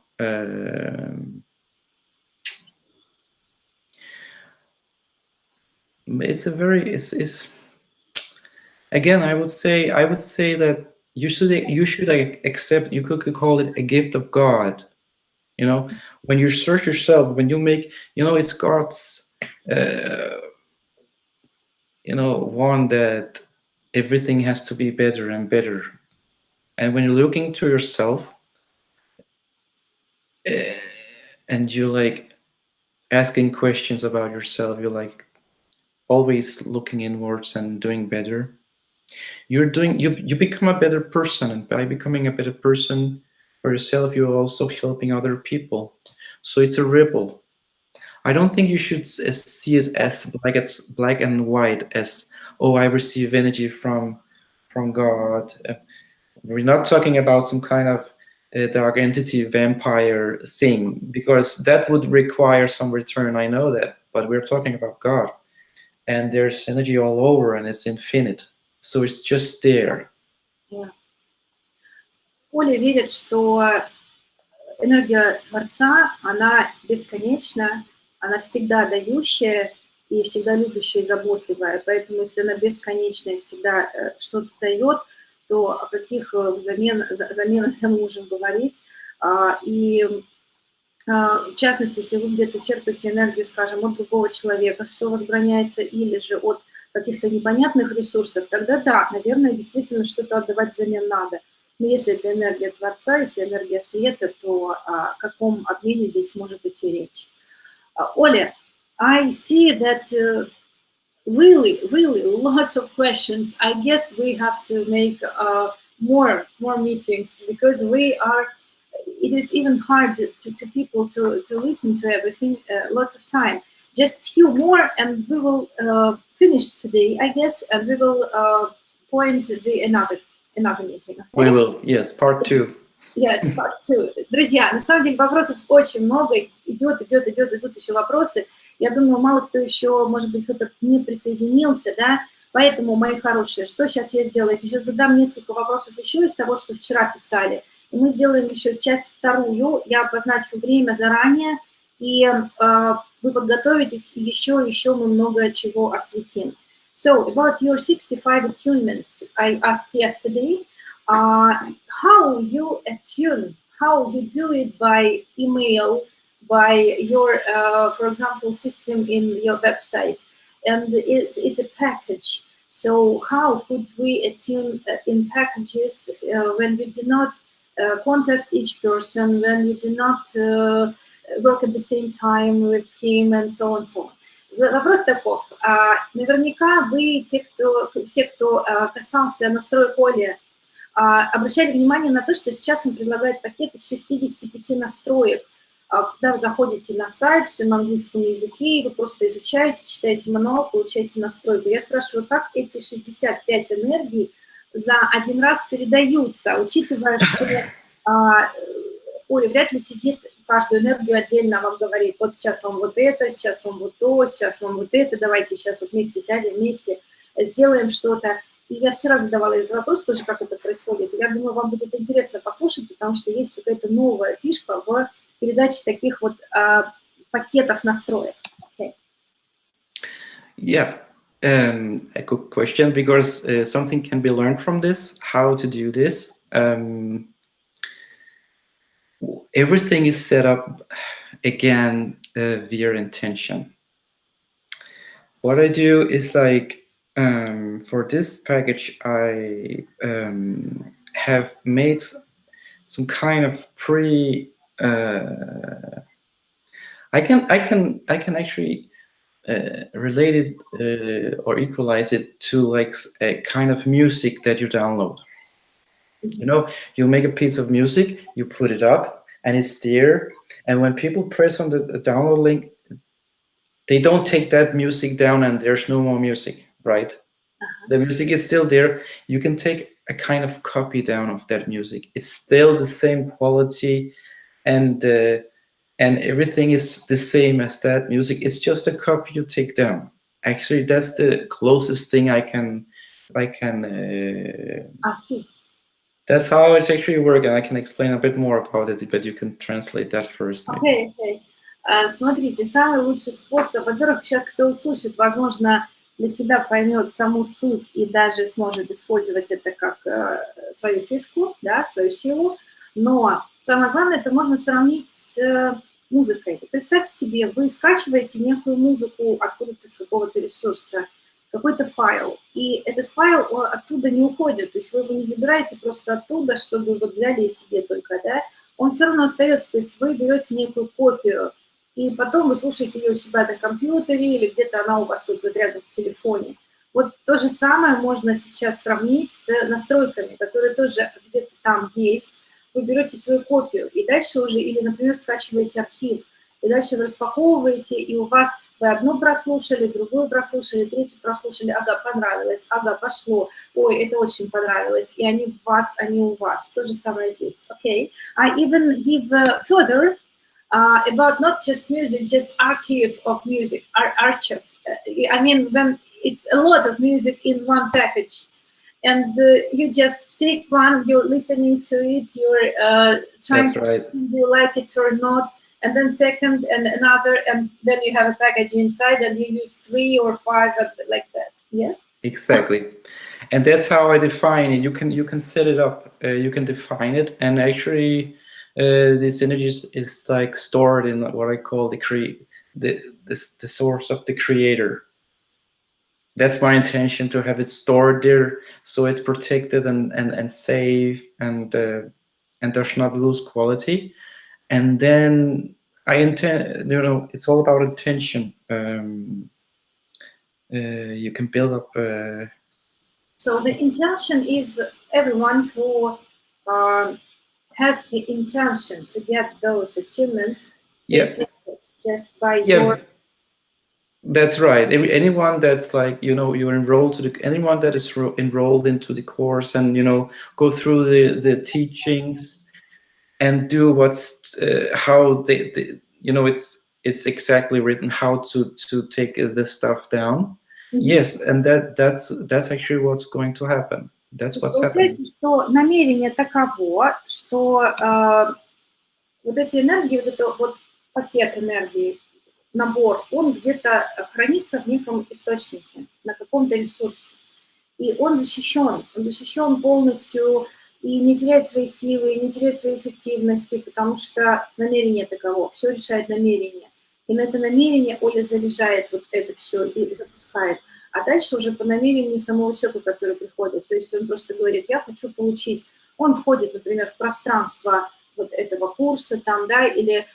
It's a very it's again I would say that you should like accept, you could call it a gift of God, you know, when you search yourself, when you make, you know, it's God's you know, one that everything has to be better and better. And when you're looking to yourself and you like asking questions about yourself, you're like always looking inwards and doing better. You become a better person, and by becoming a better person for yourself, you're also helping other people. So it's a ripple. I don't think you should see it as black and white, as, oh, I receive energy from God. We're not talking about some kind of dark entity vampire thing, because that would require some return, I know that, but we're talking about God, and there's energy all over and it's infinite, so it's just there. Yeah. Оля верит, что энергия Творца, она бесконечна, она всегда дающая и всегда любящая и заботливая. Поэтому если она бесконечная и всегда что-то дает, то о каких заменах мы можем говорить. И в частности, если вы где-то черпаете энергию, скажем, от другого человека, что возбраняется, или же от каких-то непонятных ресурсов, тогда да, наверное, действительно что-то отдавать взамен надо. Но если это энергия Творца, если энергия света, то о каком обмене здесь может идти речь? Оля, I see that really lots of questions. I guess we have to make more meetings, because it is even hard to people to listen to everything, lots of time. Just few more and we will finish today, I guess, and we will point another meeting. Okay? We will, yes, part 2. Yes, part 2. Друзья, на самом деле вопросов очень много, идут еще вопросы. Я думаю, мало кто еще, может быть, кто-то не присоединился, да, поэтому, мои хорошие, что сейчас я сделаю? Я сейчас задам несколько вопросов еще из того, что вчера писали, и мы сделаем еще часть вторую, я обозначу время заранее, и вы подготовитесь, и еще мы много чего осветим. So, about your 65 attunements, I asked yesterday, how you attune, how you do it by email, by your, for example, system in your website, and it's a package. So how could we attune in packages when we do not contact each person, when we do not work at the same time with him, and so on, so on. Вопрос таков. Наверняка вы, все, кто касался настроек Оли, обращали внимание на то, что сейчас он предлагает пакет из 65 настроек. Когда вы заходите на сайт, все на английском языке, и вы просто изучаете, читаете мануал, получаете настройку. Я спрашиваю, как эти 65 энергий за один раз передаются, учитывая, что Оля вряд ли сидит, каждую энергию отдельно вам говорит, вот сейчас вам вот это, сейчас вам вот то, сейчас вам вот это, давайте сейчас вот вместе сядем, вместе сделаем что-то. И я вчера задавала этот вопрос тоже, как это происходит. И я думаю, вам будет интересно послушать, потому что есть какая-то новая фишка в передаче таких вот пакетов настроек. Okay. Yeah, a good question, because something can be learned from this, how to do this. Everything is set up, again, via intention. What I do is like, for this package, I have made some kind of I can actually relate it or equalize it to like a kind of music that you download. You know, you make a piece of music, you put it up, and it's there. And when people press on the download link, they don't take that music down, and there's no more music, right? The music is still there. You can take a kind of copy down of that music. It's still the same quality, and everything is the same as that music. It's just a copy you take down. Actually, that's the closest thing I can. I see. That's how it actually works, and I can explain a bit more about it, but you can translate that first. Okay, okay. Смотрите, самый лучший способ, во-первых, сейчас кто услышит, возможно, для себя поймет саму суть и даже сможет использовать это как свою фишку, да, свою силу, но самое главное, это можно сравнить с музыкой. Представьте себе, вы скачиваете некую музыку откуда-то с какого-то ресурса, какой-то файл, и этот файл оттуда не уходит, то есть вы его не забираете просто оттуда, чтобы вот взяли и себе только, да, он все равно остается, то есть вы берете некую копию, и потом вы слушаете ее у себя на компьютере или где-то она у вас тут вот рядом в телефоне. Вот то же самое можно сейчас сравнить с настройками, которые тоже где-то там есть. Вы берете свою копию и дальше уже, или, например, скачиваете архив, и дальше вы распаковываете, и у вас вы одну прослушали, другую прослушали, третью прослушали, ага, понравилось, ага, пошло, ой, это очень понравилось, и они в вас, они у вас. То же самое здесь. Okay. I even give further about not just music, just archive of music, archive. I mean, when it's a lot of music in one package, and you just take one, you're listening to it, you're trying to right. do you like it or not, and then second and another, and then you have a package inside, and you use 3 or 5 like that. Yeah. Exactly, and that's how I define it. You can set it up. You can define it, and actually. This energy is like stored in what I call the source of the creator. That's my intention, to have it stored there, so it's protected and safe, and does not lose quality. And then I intend, it's all about intention. You can build up. So the intention is everyone who has the intention to get those achievements, Yeah, just by your. That's right. Anyone that's like, you're enrolled anyone that is enrolled into the course, and go through the teachings and do what's how they it's exactly written how to take this stuff down. Yes, and that's actually what's going to happen. That's what's happening. Что намерение таково, что вот эти энергии, вот это вот пакет энергии, набор, он где-то хранится в неком источнике, на каком-то ресурсе. И он защищен полностью и не теряет свои силы, не теряет своей эффективности, потому что намерение таково, все решает намерение. И на это намерение Оля заряжает вот это все и запускает. А дальше уже по намерению самого человека, который приходит. То есть он просто говорит, я хочу получить. Он входит, например, в пространство вот этого курса там, да, или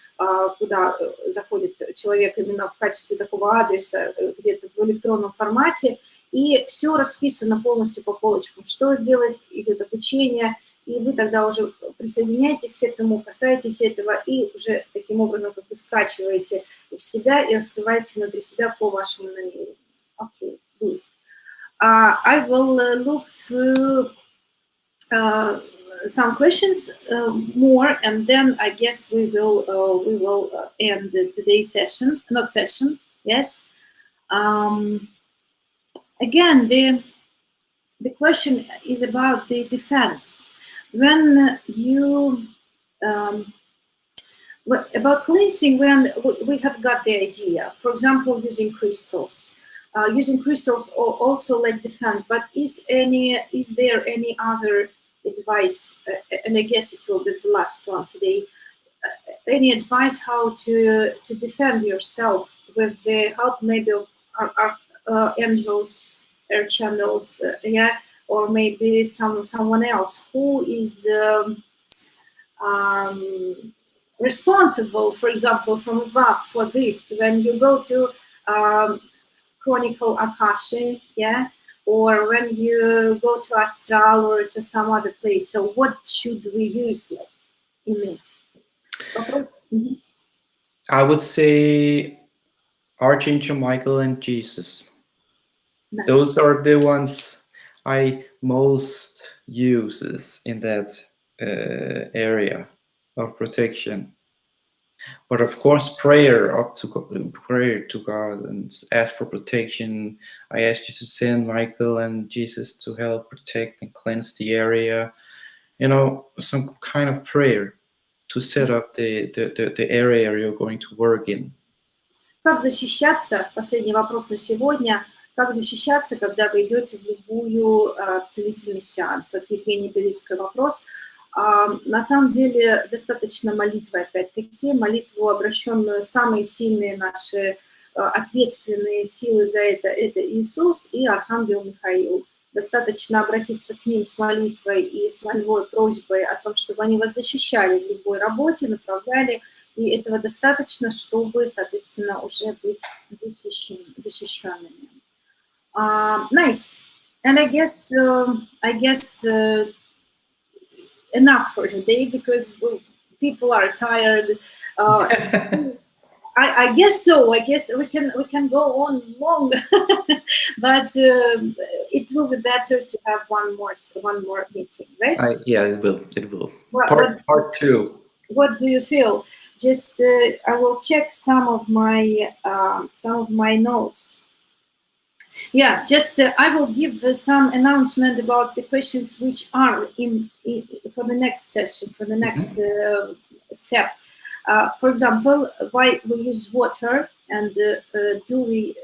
куда заходит человек именно в качестве такого адреса, где-то в электронном формате, и все расписано полностью по полочкам. Что сделать, идет обучение, и вы тогда уже присоединяетесь к этому, касаетесь этого, и уже таким образом как бы скачиваете в себя и раскрываете внутри себя по вашему намерению. Okay, good. I will look through some questions more, and then I guess we will end today's session. Not session, yes. Again, the question is about the defense. When you about cleansing, when we have got the idea, for example, using crystals. Using crystals also like defense, but is there any other advice, and I guess it will be the last one today, any advice how to defend yourself with the help maybe of angels, air channels, yeah, or maybe someone else who is responsible, for example, from above for this. When you go to Chronicle Akashi, yeah, or when you go to Astral or to some other place, so what should we use in it? I would say Archangel Michael and Jesus. Nice. Those are the ones I most uses in that area of protection. But of course, prayer to God and ask for protection. I ask you to send Michael and Jesus to help protect and cleanse the area. You know, some kind of prayer to set up the area you're going to work in. Как защищаться? Последний вопрос на сегодня. Как защищаться, когда вы идете в любую целительный сеанс? Вот Евгений Белицкий вопрос. На самом деле достаточно молитвы, опять-таки, молитву, обращенную самые сильные наши ответственные силы за это Иисус и Архангел Михаил. Достаточно обратиться к ним с молитвой и с мольбой, просьбой о том, чтобы они вас защищали в любой работе, направляли, и этого достаточно, чтобы, соответственно, уже быть защищенными. Nice. And I guess enough for today, because people are tired. I guess so. I guess we can go on long, but it will be better to have one more meeting, right? Yeah, it will. Part two. What do you feel? Just I will check some of my notes. Yeah, just I will give some announcement about the questions which are in for the next session, for the next step. For example, why we use water, and do we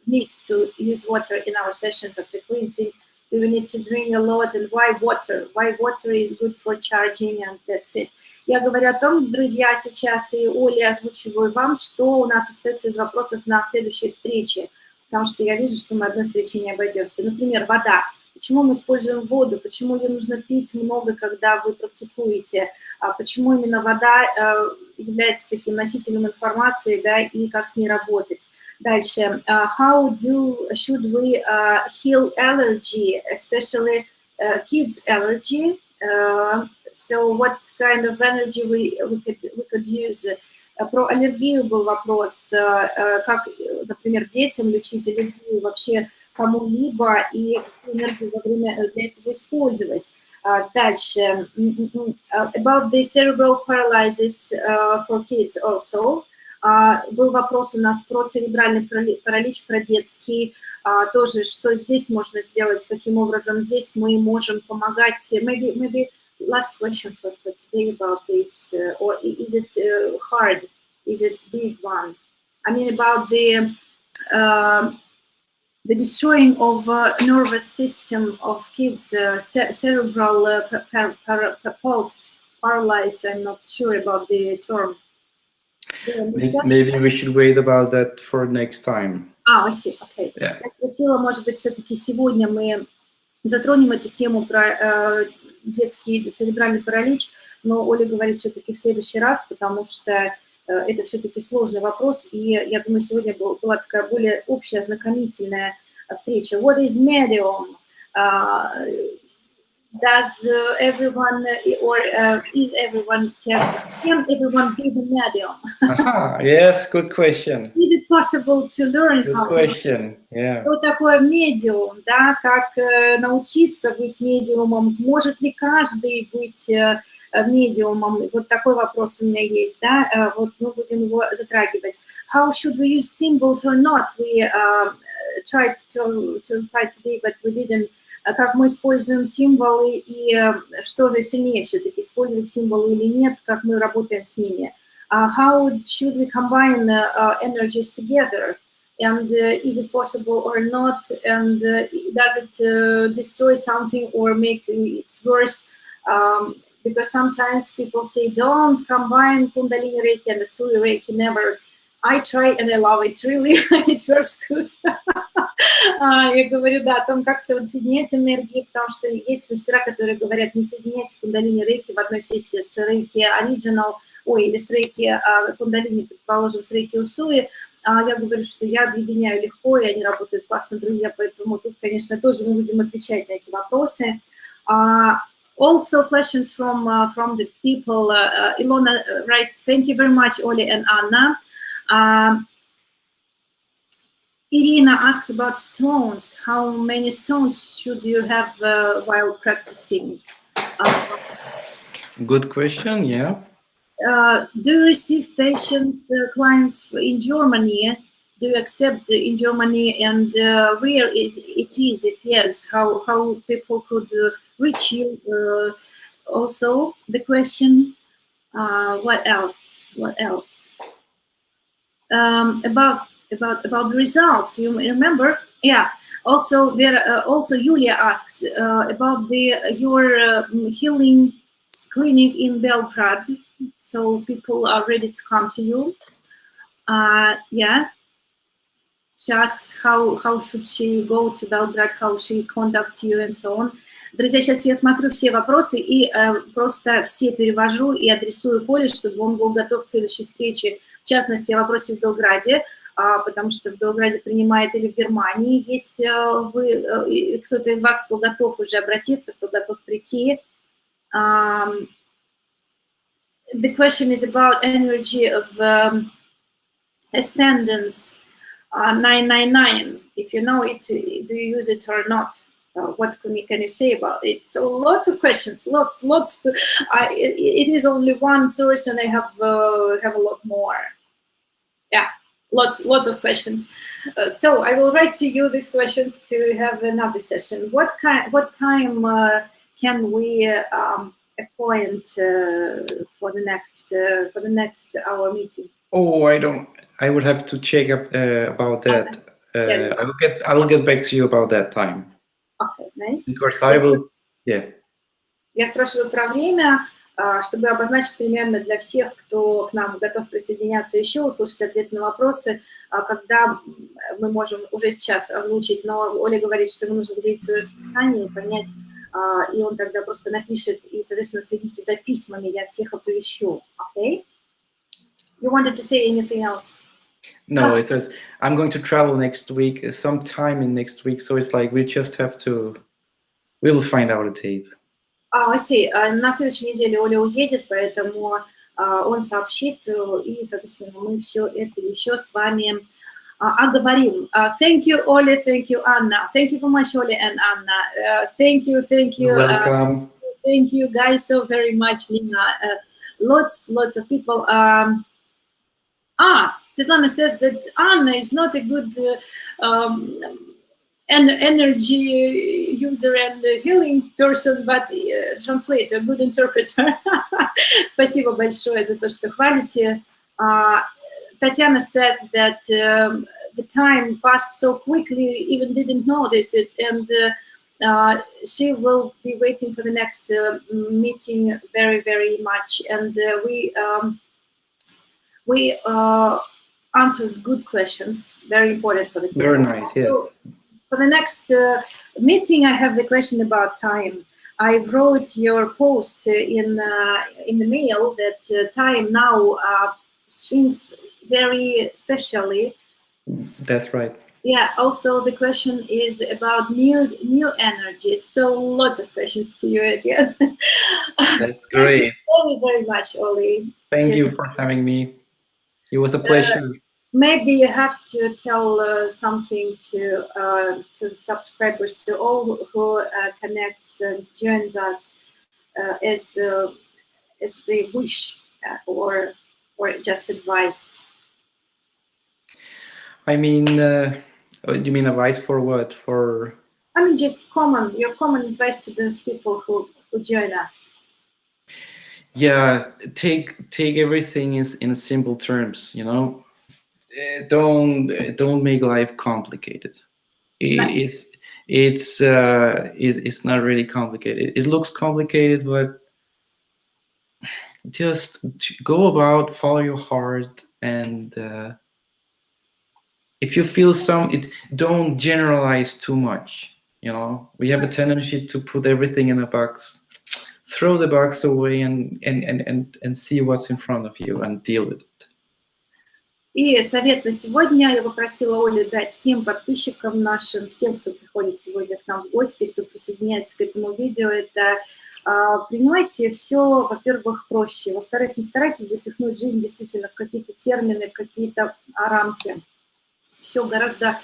need to use water in our sessions of the cleansing? Do we need to drink a lot, and why water? Why water is good for charging, and that's it. Я говорю о том, друзья, сейчас и Оле озвучиваю вам, что у нас остается из вопросов на следующей встрече, потому что я вижу, что мы одной встречи не обойдемся. Например, вода. Почему мы используем воду? Почему ее нужно пить много, когда вы практикуете? Почему именно вода является таким носителем информации, да, и как с ней работать? Дальше. How should we heal allergy, especially kids' allergy? So what kind of energy we could use? Про аллергию был вопрос, как, например, детям лечить аллергию, вообще кому-либо, и какую энергию во время для этого использовать. Дальше. About the cerebral paralysis for kids also. Был вопрос у нас про церебральный паралич, про детский. Тоже, что здесь можно сделать, каким образом здесь мы можем помогать. Maybe last question for today about this, or is it hard? Is it big one? I mean, about the destroying of nervous system of kids, cerebral pulse paralysis. I'm not sure about the term. Maybe we should wait about that for next time. I see. Okay. Yeah. Я спросила, может быть, все-таки сегодня мы затронем эту тему про детский церебральный паралич, но Оля говорит все-таки в следующий раз, потому что это все-таки сложный вопрос, и я думаю, сегодня была такая более общая, ознакомительная встреча. What is medium? Does everyone, or is everyone, can everyone be the medium? Yes, good question. Is it possible to learn good how question. Yeah. Что такое медиум, да, как научиться быть медиумом, может ли каждый быть медиумом, вот такой вопрос у меня есть, да, вот мы будем его затрагивать. How should we use symbols or not? We tried to reply today, but we didn't. Как мы используем символы, и что же сильнее все-таки, использовать символы или нет, как мы работаем с ними. How should we combine energies together? And is it possible or not? And does it destroy something or make it worse? Because sometimes people say, don't combine Kundalini Reiki and the Sui Reiki, never. I try and I love it, really. It works good. Я говорю, да, о том, как соединять энергии, потому что есть мастера, которые говорят, не соединяйте кундалини рейки в одной сессии с рейки оригинал, или с рейки кундалини, предположим, с рейки усуи. Я говорю, что я объединяю легко, и они работают классно, друзья, поэтому тут, конечно, тоже мы будем отвечать на эти вопросы. Also questions from the people. Ilona writes, thank you very much, Оле and Anna. Irina asks about stones. How many stones should you have while practicing? Good question, yeah. Do you receive patients, clients in Germany? Do you accept in Germany, and where it is? If yes, how people could reach you? Also, the question. What else? What else? About the results. You remember? Yeah. Also, there. Also, Julia asked about your healing clinic in Belgrade. So people are ready to come to you. Yeah. She asks how should she go to Belgrade, how she contact you, and so on. Друзья, сейчас я смотрю все вопросы и просто все перевожу и адресую Коле, чтобы он был готов к следующей встрече. В частности, о вопросе в Белграде, потому что в Белграде принимает, или в Германии. Есть кто-то из вас, кто готов уже обратиться, кто готов прийти. The question is about energy of ascendance 999. If you know it, do you use it or not? What can you say about it? So lots of questions, lots. It is only one source, and I have a lot more. Yeah, lots of questions. So I will write to you these questions to have another session. What time can we appoint for the next hour meeting? Oh, I would have to check up about that. I will get back to you about that time. Okay, nice. Because I will, yeah. Я спрашиваю про время, чтобы обозначить примерно для всех, кто к нам готов присоединяться еще, услышать ответы на вопросы, когда мы можем уже сейчас озвучить. Но Оля говорит, что ему нужно заглянуть в свое расписание и понять, и он тогда просто напишет, и, соответственно, следите за письмами, я всех оповещу. Okay? You wanted to say anything else? No, it says I'm going to travel next week, sometime in next week. So it's like we will find out a date. I see. На следующей неделе Оля уедет, поэтому он сообщит, и, соответственно, мы все это еще с вами оговорим. Thank you, Оле, thank you, Anna. Thank you very much, Оле and Anna. Thank you. You're welcome. Thank you, guys, so very much, Nina. Lots of people. Svetlana says that Anna is not a good energy user and healing person, but translator, good interpreter. Спасибо большое за то, что хвалите. Tatiana says that the time passed so quickly, even didn't notice it, and she will be waiting for the next meeting very, very much. And we answered good questions, very important for the people. Very nice, yes. So, for the next meeting, I have the question about time. I wrote your post in the mail that time now swings very specially. That's right. Yeah. Also, the question is about new energies. So lots of questions to you again. That's great. Thank you very, very much, Ollie. Thank you for having me. It was a pleasure. Maybe you have to tell something to subscribers, to all who connects and joins us as they wish, or just advice. I mean, you mean advice for what? I mean, just your common advice to those people who join us. Yeah, take everything in simple terms, you know. Don't make life complicated. Nice. It's not really complicated. It looks complicated, but just go about, follow your heart, and if you feel don't generalize too much. You know, we have a tendency to put everything in a box, throw the box away, and see what's in front of you and deal with it. И совет на сегодня я попросила Олю дать всем подписчикам нашим, всем, кто приходит сегодня к нам в гости, кто присоединяется к этому видео, это принимайте все, во-первых, проще, во-вторых, не старайтесь запихнуть жизнь действительно в какие-то термины, в какие-то рамки. Все гораздо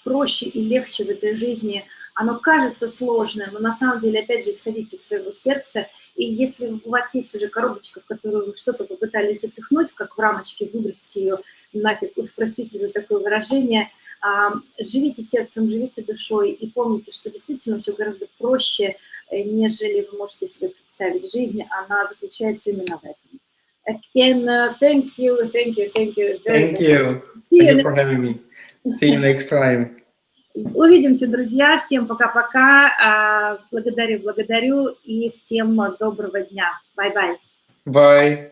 проще и легче в этой жизни. Оно кажется сложным, но на самом деле, опять же, исходите из своего сердца. И если у вас есть уже коробочка, в которую вы что-то попытались запихнуть, как в рамочке, выбросьте ее нафиг, уж простите за такое выражение, живите сердцем, живите душой и помните, что действительно все гораздо проще, нежели вы можете себе представить. Жизнь, она заключается именно в этом. Again, thank you very much. Thank you. Thank you for having me. See you next time. Увидимся, друзья. Всем пока-пока. Благодарю и всем доброго дня. Bye-bye. Bye.